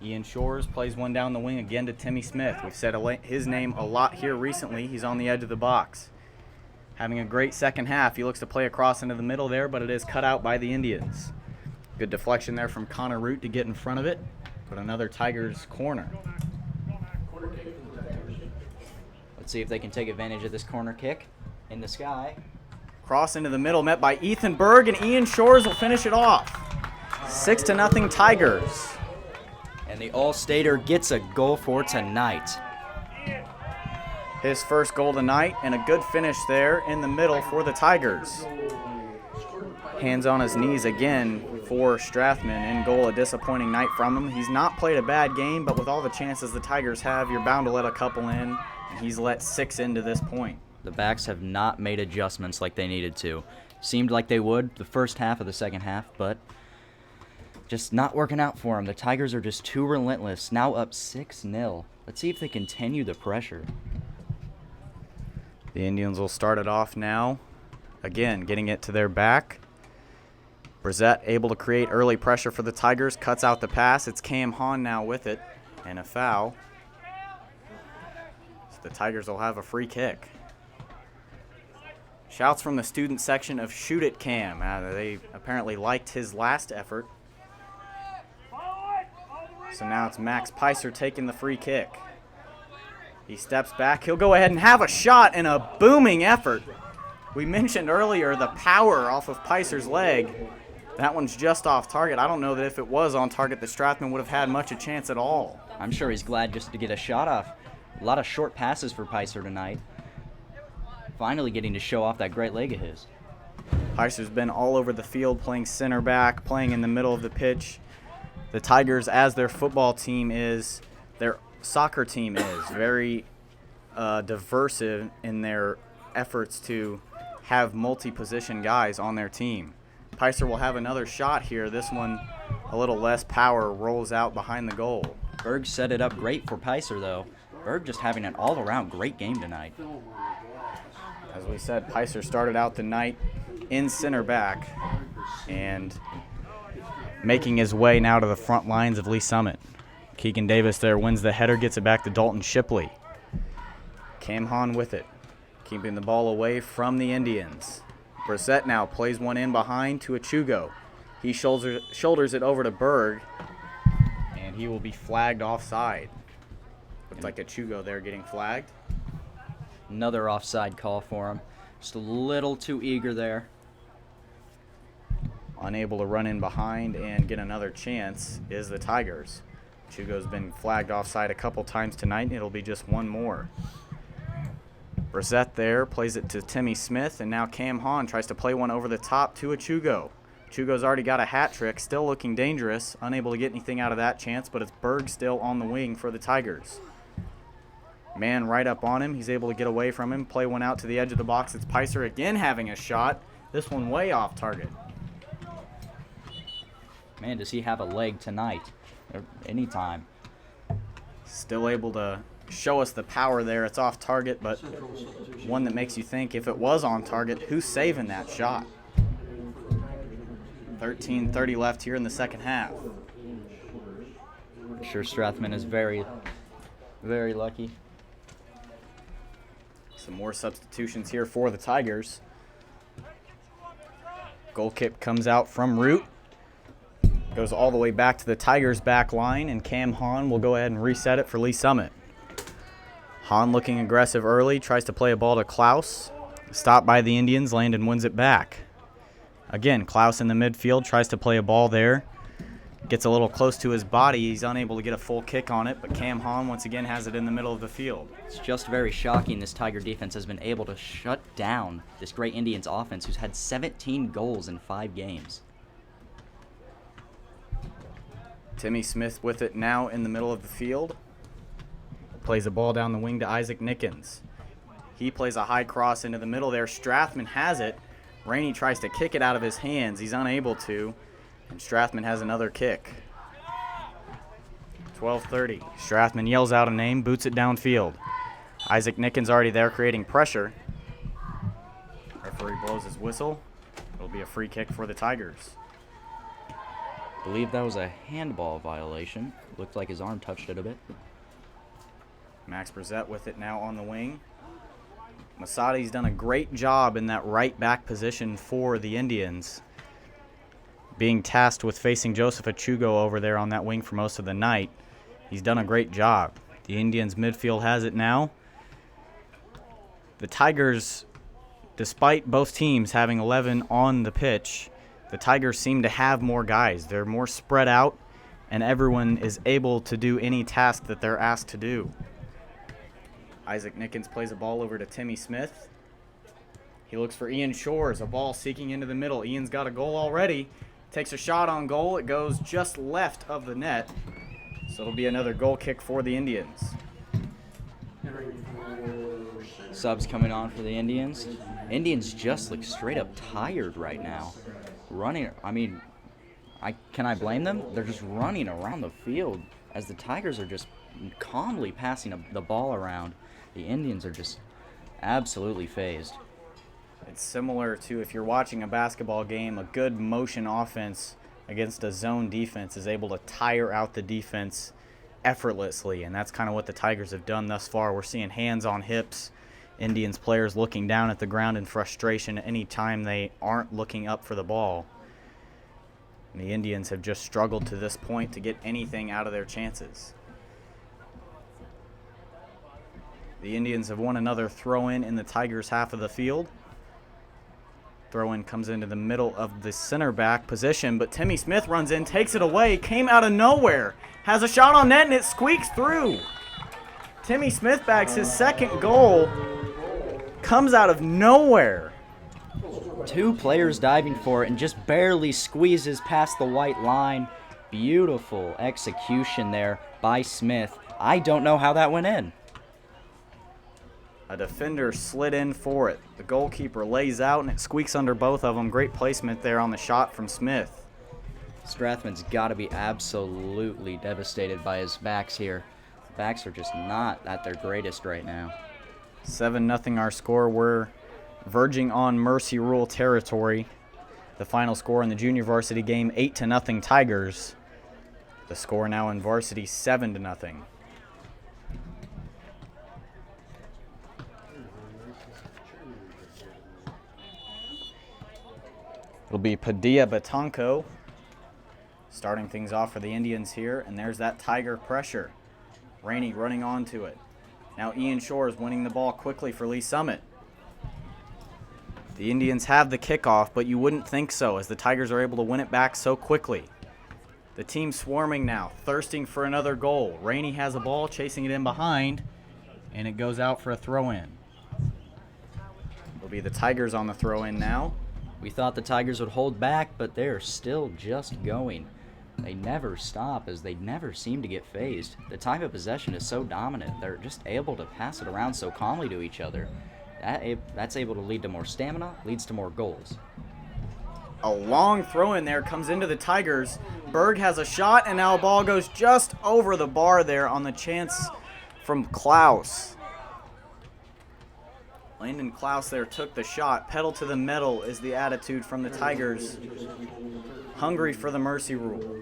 Ian Shores plays one down the wing again to Timmy Smith. We've said his name a lot here recently. He's on the edge of the box. Having a great second half. He looks to play across into the middle there, but it is cut out by the Indians. Good deflection there from Connor Root to get in front of it. But another Tigers corner. Let's see if they can take advantage of this corner kick in the sky. Cross into the middle, met by Ethan Berg, and Ian Shores will finish it off. 6-0 Tigers. And the All-Stater gets a goal for tonight. His first goal tonight, and a good finish there in the middle for the Tigers. Hands on his knees again for Strathman. In goal, a disappointing night from him. He's not played a bad game, but with all the chances the Tigers have, you're bound to let a couple in, and he's let 6 in to this point. The backs have not made adjustments like they needed to. Seemed like they would the first half of the second half, but just not working out for them. The Tigers are just too relentless. Now up 6-0. Let's see if they continue the pressure. The Indians will start it off now. Again, getting it to their back. Brissett able to create early pressure for the Tigers. Cuts out the pass. It's Cam Hahn now with it. And a foul. So the Tigers will have a free kick. Shouts from the student section of "Shoot it, Cam." They apparently liked his last effort. So now it's Max Peiser taking the free kick. He steps back. He'll go ahead and have a shot, and a booming effort. We mentioned earlier the power off of Peiser's leg. That one's just off target. I don't know that if it was on target, the Strathman would have had much a chance at all. I'm sure he's glad just to get a shot off. A lot of short passes for Peiser tonight. Finally getting to show off that great leg of his. Peiser's been all over the field, playing center back, playing in the middle of the pitch. The Tigers, as their football team is, their soccer team is very diverse in their efforts to have multi-position guys on their team. Peiser will have another shot here. This one, a little less power, rolls out behind the goal. Berg set it up great for Peiser, though. Berg just having an all-around great game tonight. As we said, Peiser started out the night in center back and making his way now to the front lines of Lee Summit. Keegan Davis there wins the header, gets it back to Dalton Shipley. Cam Hahn with it, keeping the ball away from the Indians. Brissett now plays one in behind to Achugo. He shoulders it over to Berg, and he will be flagged offside. Looks like Achugo there getting flagged. Another offside call for him. Just a little too eager there. Unable to run in behind and get another chance is the Tigers. Chugo's been flagged offside a couple times tonight, and it'll be just one more. Brissett there plays it to Timmy Smith, and now Cam Hahn tries to play one over the top to Achugo. Achugo's already got a hat trick, still looking dangerous, unable to get anything out of that chance, but it's Berg still on the wing for the Tigers. Man right up on him. He's able to get away from him, play one out to the edge of the box. It's Peiser again having a shot. This one way off target. Man, does he have a leg tonight? Or anytime. Still able to show us the power there. It's off target, but one that makes you think if it was on target, who's saving that shot? 13:30 left here in the second half. I'm sure Strathman is very, very lucky. Some more substitutions here for the Tigers. Goal kick comes out from Root. Goes all the way back to the Tigers' back line, and Cam Hahn will go ahead and reset it for Lee Summit. Hahn looking aggressive early, tries to play a ball to Klaus. Stopped by the Indians, Landon wins it back. Again, Klaus in the midfield, tries to play a ball there. Gets a little close to his body. He's unable to get a full kick on it, but Cam Hahn once again has it in the middle of the field. It's just very shocking this Tiger defense has been able to shut down this great Indians offense who's had 17 goals in 5 games. Timmy Smith with it now in the middle of the field. Plays a ball down the wing to Isaac Nickens. He plays a high cross into the middle there. Strathman has it. Rainey tries to kick it out of his hands. He's unable to. And Strathman has another kick. 12:30. Strathman yells out a name, boots it downfield. Isaac Nickens already there creating pressure. Referee blows his whistle. It'll be a free kick for the Tigers. I believe that was a handball violation. Looked like his arm touched it a bit. Max Brissett with it now on the wing. Masadi's done a great job in that right back position for the Indians, being tasked with facing Joseph Achugo over there on that wing for most of the night. He's done a great job. The Indians midfield has it now. The Tigers, despite both teams having 11 on the pitch, the Tigers seem to have more guys. They're more spread out, and everyone is able to do any task that they're asked to do. Isaac Nickens plays a ball over to Timmy Smith. He looks for Ian Shores, a ball seeking into the middle. Ian's got a goal already. Takes a shot on goal. It goes just left of the net. So it'll be another goal kick for the Indians. Subs coming on for the Indians. Indians just look straight up tired right now. Running, can I blame them? They're just running around the field as the Tigers are just calmly passing the ball around. The Indians are just absolutely phased. It's similar to if you're watching a basketball game, a good motion offense against a zone defense is able to tire out the defense effortlessly, and that's kind of what the Tigers have done thus far. We're seeing hands on hips, Indians players looking down at the ground in frustration anytime they aren't looking up for the ball. And the Indians have just struggled to this point to get anything out of their chances. The Indians have won another throw-in in the Tigers' half of the field. Throw-in comes into the middle of the center back position, but Timmy Smith runs in, takes it away, came out of nowhere, has a shot on net, and it squeaks through. Timmy Smith bags his second goal, comes out of nowhere. Two players diving for it and just barely squeezes past the white line. Beautiful execution there by Smith. I don't know how that went in. A defender slid in for it. The goalkeeper lays out, and it squeaks under both of them. Great placement there on the shot from Smith. Strathman's got to be absolutely devastated by his backs here. Backs are just not at their greatest right now. 7-0 our score. We're verging on mercy rule territory. The final score in the junior varsity game, 8-0 Tigers. The score now in varsity, 7-0. It'll be Padilla Batanco starting things off for the Indians here, and there's that Tiger pressure. Rainey running onto it. Now Ian Shores winning the ball quickly for Lee Summit. The Indians have the kickoff, but you wouldn't think so as the Tigers are able to win it back so quickly. The team swarming now, thirsting for another goal. Rainey has a ball, chasing it in behind, and it goes out for a throw-in. It'll be the Tigers on the throw-in now. We thought the Tigers would hold back, but they're still just going. They never stop as they never seem to get phased. The time of possession is so dominant. They're just able to pass it around so calmly to each other. That's able to lead to more stamina, leads to more goals. A long throw in there comes into the Tigers. Berg has a shot, and now a ball goes just over the bar there on the chance from Klaus. Landon Klaus there took the shot. Pedal to the metal is the attitude from the Tigers. Hungry for the mercy rule.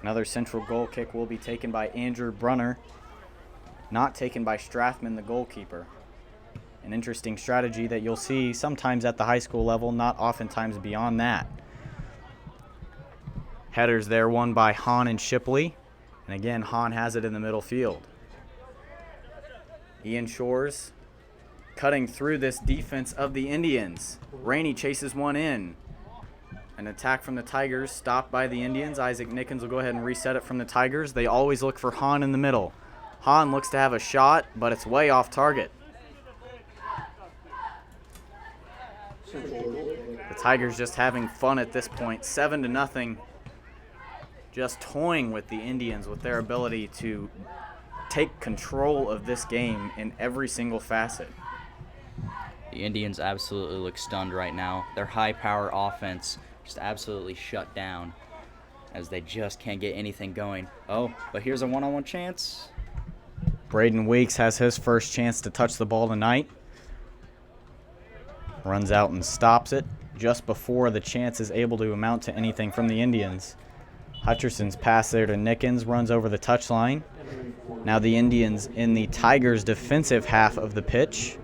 Another central goal kick will be taken by Andrew Brunner. Not taken by Strathman, the goalkeeper. An interesting strategy that you'll see sometimes at the high school level, not oftentimes beyond that. Headers there won by Hahn and Shipley. And again, Hahn has it in the middle field. Ian Shores cutting through this defense of the Indians. Rainey chases one in. An attack from the Tigers stopped by the Indians. Isaac Nickens will go ahead and reset it from the Tigers. They always look for Hahn in the middle. Hahn looks to have a shot, but it's way off target. The Tigers just having fun at this point. 7-0. Just toying with the Indians with their ability to take control of this game in every single facet. The Indians absolutely look stunned right now. Their high-power offense just absolutely shut down. as they just can't get anything going. Oh, but here's a one-on-one chance. Braden Weeks has his first chance to touch the ball tonight. Runs out and stops it just before the chance is able to amount to anything from the Indians. Hutcherson's pass there to Nickens, runs over the touchline. Now the Indians in the Tigers' defensive half of the pitch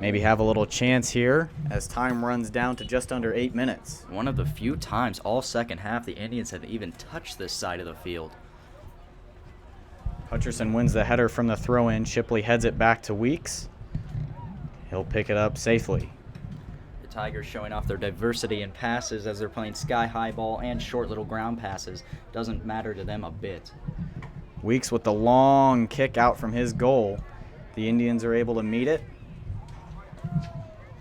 maybe have a little chance here as time runs down to just under 8 minutes. One of the few times all second half the Indians have even touched this side of the field. Hutcherson wins the header from the throw-in. Shipley heads it back to Weeks. He'll pick it up safely. The Tigers showing off their diversity in passes as they're playing sky-high ball and short little ground passes. Doesn't matter to them a bit. Weeks with the long kick out from his goal. The Indians are able to meet it,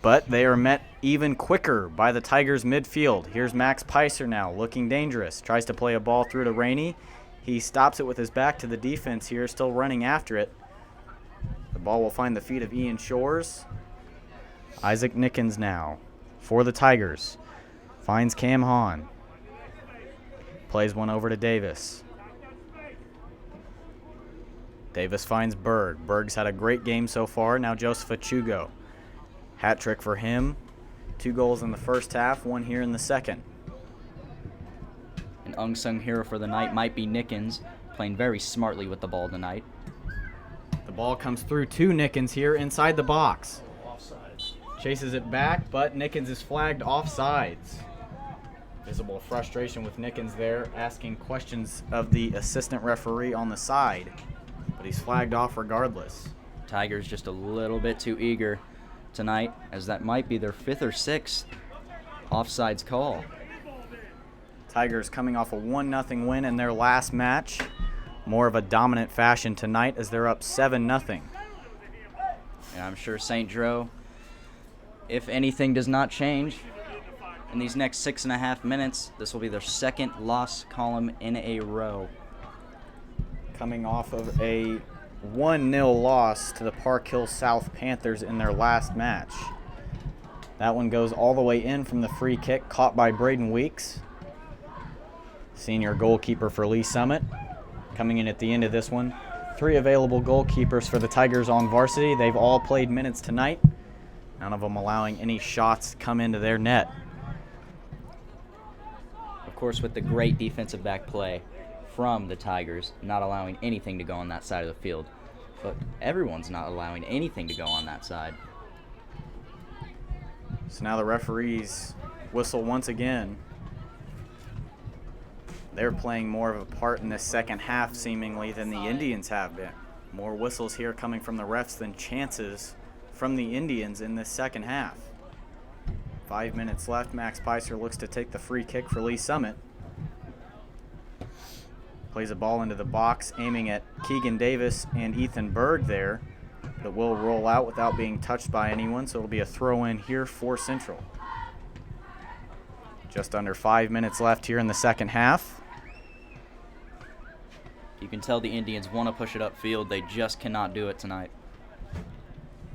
but they are met even quicker by the Tigers midfield. Here's Max Peiser now, looking dangerous. Tries to play a ball through to Rainey. He stops it with his back to the defense here, still running after it. The ball will find the feet of Ian Shores. Isaac Nickens now for the Tigers. Finds Cam Hahn. Plays one over to Davis. Davis finds Berg. Berg's had a great game so far. Now Joseph Achugo. Hat trick for him. 2 goals in the first half, 1 here in the second. An unsung hero for the night might be Nickens, playing very smartly with the ball tonight. The ball comes through to Nickens here inside the box. Chases it back, but Nickens is flagged offsides. Visible frustration with Nickens there, asking questions of the assistant referee on the side. But he's flagged off regardless. Tigers just a little bit too eager tonight, as that might be their 5th or 6th offsides call. Tigers coming off a 1-0 win in their last match. More of a dominant fashion tonight as they're up 7-0. And I'm sure St. Joe, if anything does not change in these next 6.5 minutes, this will be their 2nd loss column in a row. Coming off of a 1-0 loss to the Park Hill South Panthers in their last match. That one goes all the way in from the free kick, caught by Braden Weeks, senior goalkeeper for Lee Summit. Coming in at the end of this one, 3 available goalkeepers for the Tigers on varsity. They've all played minutes tonight, none of them allowing any shots to come into their net. Of course, with the great defensive back play from the Tigers, not allowing anything to go on that side of the field. But everyone's not allowing anything to go on that side. So now the referees whistle once again. They're playing more of a part in this second half, seemingly, than the Indians have been. More whistles here coming from the refs than chances from the Indians in this second half. 5 minutes left. Max Peiser looks to take the free kick for Lee Summit. Plays a ball into the box, aiming at Keegan Davis and Ethan Berg there. But it will roll out without being touched by anyone, so it'll be a throw-in here for Central. Just under 5 minutes left here in the second half. You can tell the Indians want to push it upfield. They just cannot do it tonight.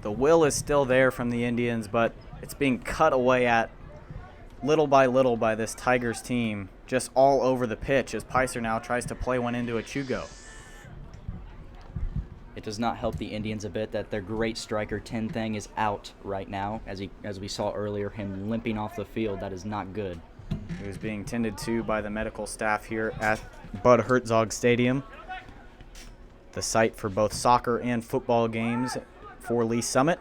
The will is still there from the Indians, but it's being cut away at little by this Tigers team, just all over the pitch as Peiser now tries to play one into Achugo. It does not help the Indians a bit that their great striker Tin Thang is out right now, as we saw earlier, him limping off the field. That is not good. He was being tended to by the medical staff here at Bud Herzog Stadium, the site for both soccer and football games for Lee Summit.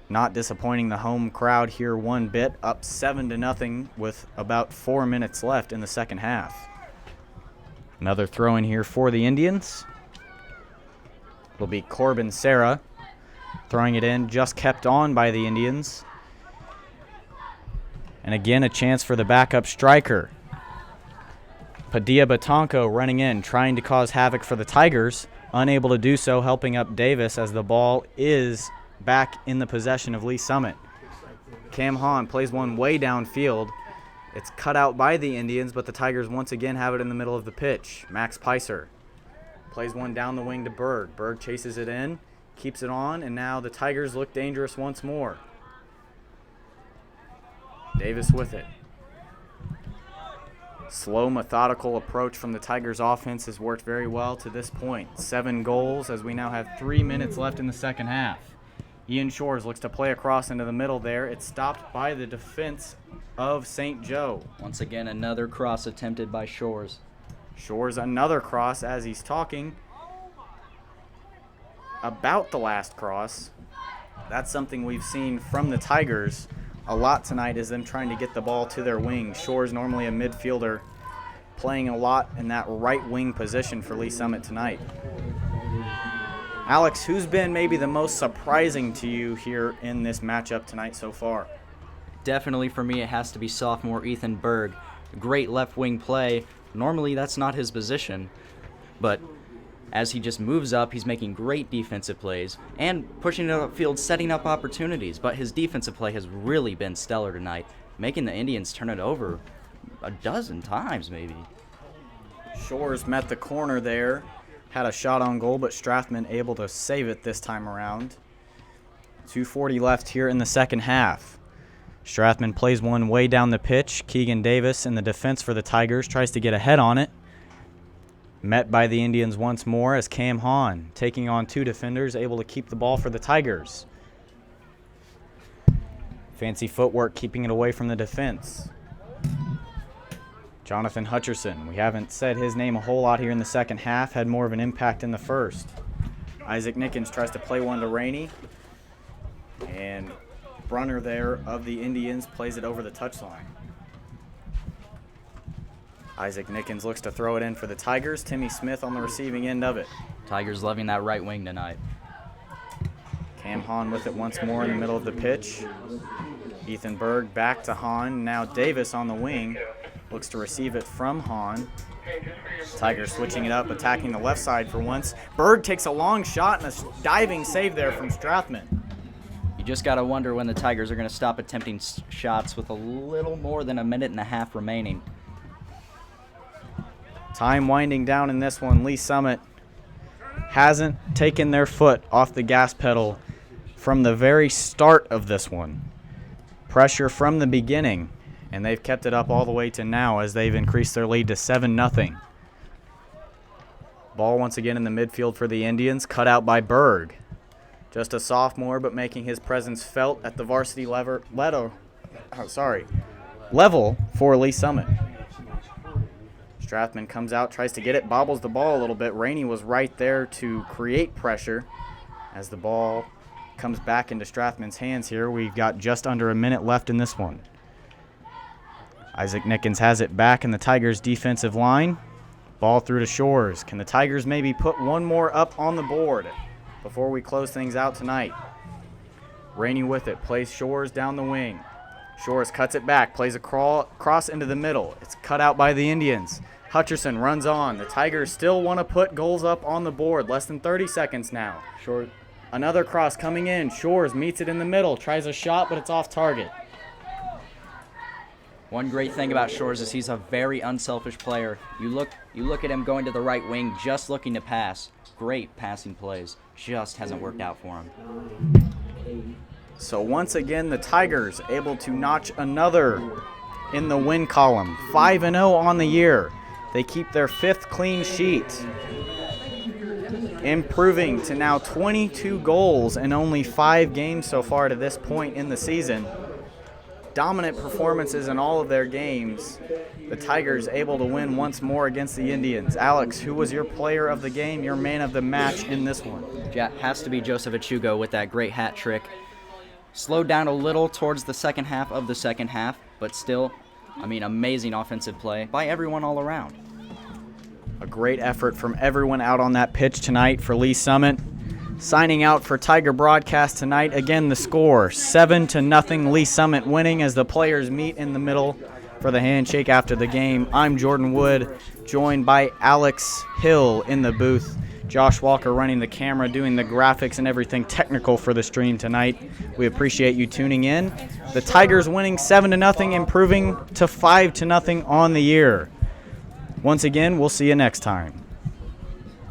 Not disappointing the home crowd here one bit, up 7-0 with about 4 minutes left in the second half. Another throw in here for the Indians. It'll be Corbin Serra throwing it in, just kept on by the Indians. And again, a chance for the backup striker. Padilla Batonco running in, trying to cause havoc for the Tigers. Unable to do so, helping up Davis as the ball is back in the possession of Lee Summit. Cam Hahn plays one way downfield. It's cut out by the Indians, but the Tigers once again have it in the middle of the pitch. Max Peiser plays one down the wing to Berg. Berg chases it in, keeps it on, and now the Tigers look dangerous once more. Davis with it. Slow, methodical approach from the Tigers offense has worked very well to this point. 7 goals as we now have 3 minutes left in the second half. Ian Shores looks to play across into the middle there. It's stopped by the defense of St. Joe. Once again, another cross attempted by Shores. Shores another cross as he's talking about the last cross. That's something we've seen from the Tigers a lot tonight, is them trying to get the ball to their wing. Shores normally a midfielder, playing a lot in that right wing position for Lee Summit tonight. Alex, who's been maybe the most surprising to you here in this matchup tonight so far? Definitely for me, it has to be sophomore Ethan Berg. Great left wing play. Normally that's not his position, but as he just moves up, he's making great defensive plays and pushing it upfield, setting up opportunities. But his defensive play has really been stellar tonight, making the Indians turn it over a dozen times maybe. Shores met the corner there, had a shot on goal, but Strathman able to save it this time around. 2:40 left here in the second half. Strathman plays one way down the pitch. Keegan Davis in the defense for the Tigers tries to get ahead on it. Met by the Indians once more as Cam Hahn, taking on 2 defenders, able to keep the ball for the Tigers. Fancy footwork keeping it away from the defense. Jonathan Hutcherson, we haven't said his name a whole lot here in the second half, had more of an impact in the first. Isaac Nickens tries to play one to Rainey, and Brunner there of the Indians plays it over the touchline. Isaac Nickens looks to throw it in for the Tigers. Timmy Smith on the receiving end of it. Tigers loving that right wing tonight. Cam Hahn with it once more in the middle of the pitch. Ethan Berg back to Hahn. Now Davis on the wing. Looks to receive it from Hahn. Tigers switching it up, attacking the left side for once. Berg takes a long shot and a diving save there from Strathman. You just got to wonder when the Tigers are going to stop attempting shots with a little more than a minute and a half remaining. Time winding down in this one. Lee Summit hasn't taken their foot off the gas pedal from the very start of this one. Pressure from the beginning, and they've kept it up all the way to now as they've increased their lead to 7-0. Ball once again in the midfield for the Indians, cut out by Berg. Just a sophomore, but making his presence felt at the varsity level for Lee Summit. Strathman comes out, tries to get it, bobbles the ball a little bit. Rainey was right there to create pressure as the ball comes back into Strathman's hands here. We've got just under a minute left in this one. Isaac Nickens has it back in the Tigers' defensive line. Ball through to Shores. Can the Tigers maybe put one more up on the board before we close things out tonight? Rainey with it, plays Shores down the wing. Shores cuts it back, plays a cross into the middle. It's cut out by the Indians. Hutcherson runs on. The Tigers still want to put goals up on the board. Less than 30 seconds now. Another cross coming in. Shores meets it in the middle. Tries a shot, but it's off target. One great thing about Shores is he's a very unselfish player. You look at him going to the right wing, just looking to pass. Great passing plays. Just hasn't worked out for him. So once again, the Tigers able to notch another in the win column. 5-0 on the year. They keep their 5th clean sheet, improving to now 22 goals in only 5 games so far to this point in the season. Dominant performances in all of their games. The Tigers able to win once more against the Indians. Alex, who was your player of the game, your man of the match in this one? Yeah, has to be Joseph Achugo with that great hat trick. Slowed down a little towards the second half of the second half, but still, amazing offensive play by everyone all around. A great effort from everyone out on that pitch tonight for Lee Summit. Signing out for Tiger Broadcast tonight, again the score, 7-0 Lee Summit winning as the players meet in the middle for the handshake after the game. I'm Jordan Wood, joined by Alex Hill in the booth. Josh Walker running the camera, doing the graphics and everything technical for the stream tonight. We appreciate you tuning in. The Tigers winning 7-0, improving to 5-0 on the year. Once again, we'll see you next time.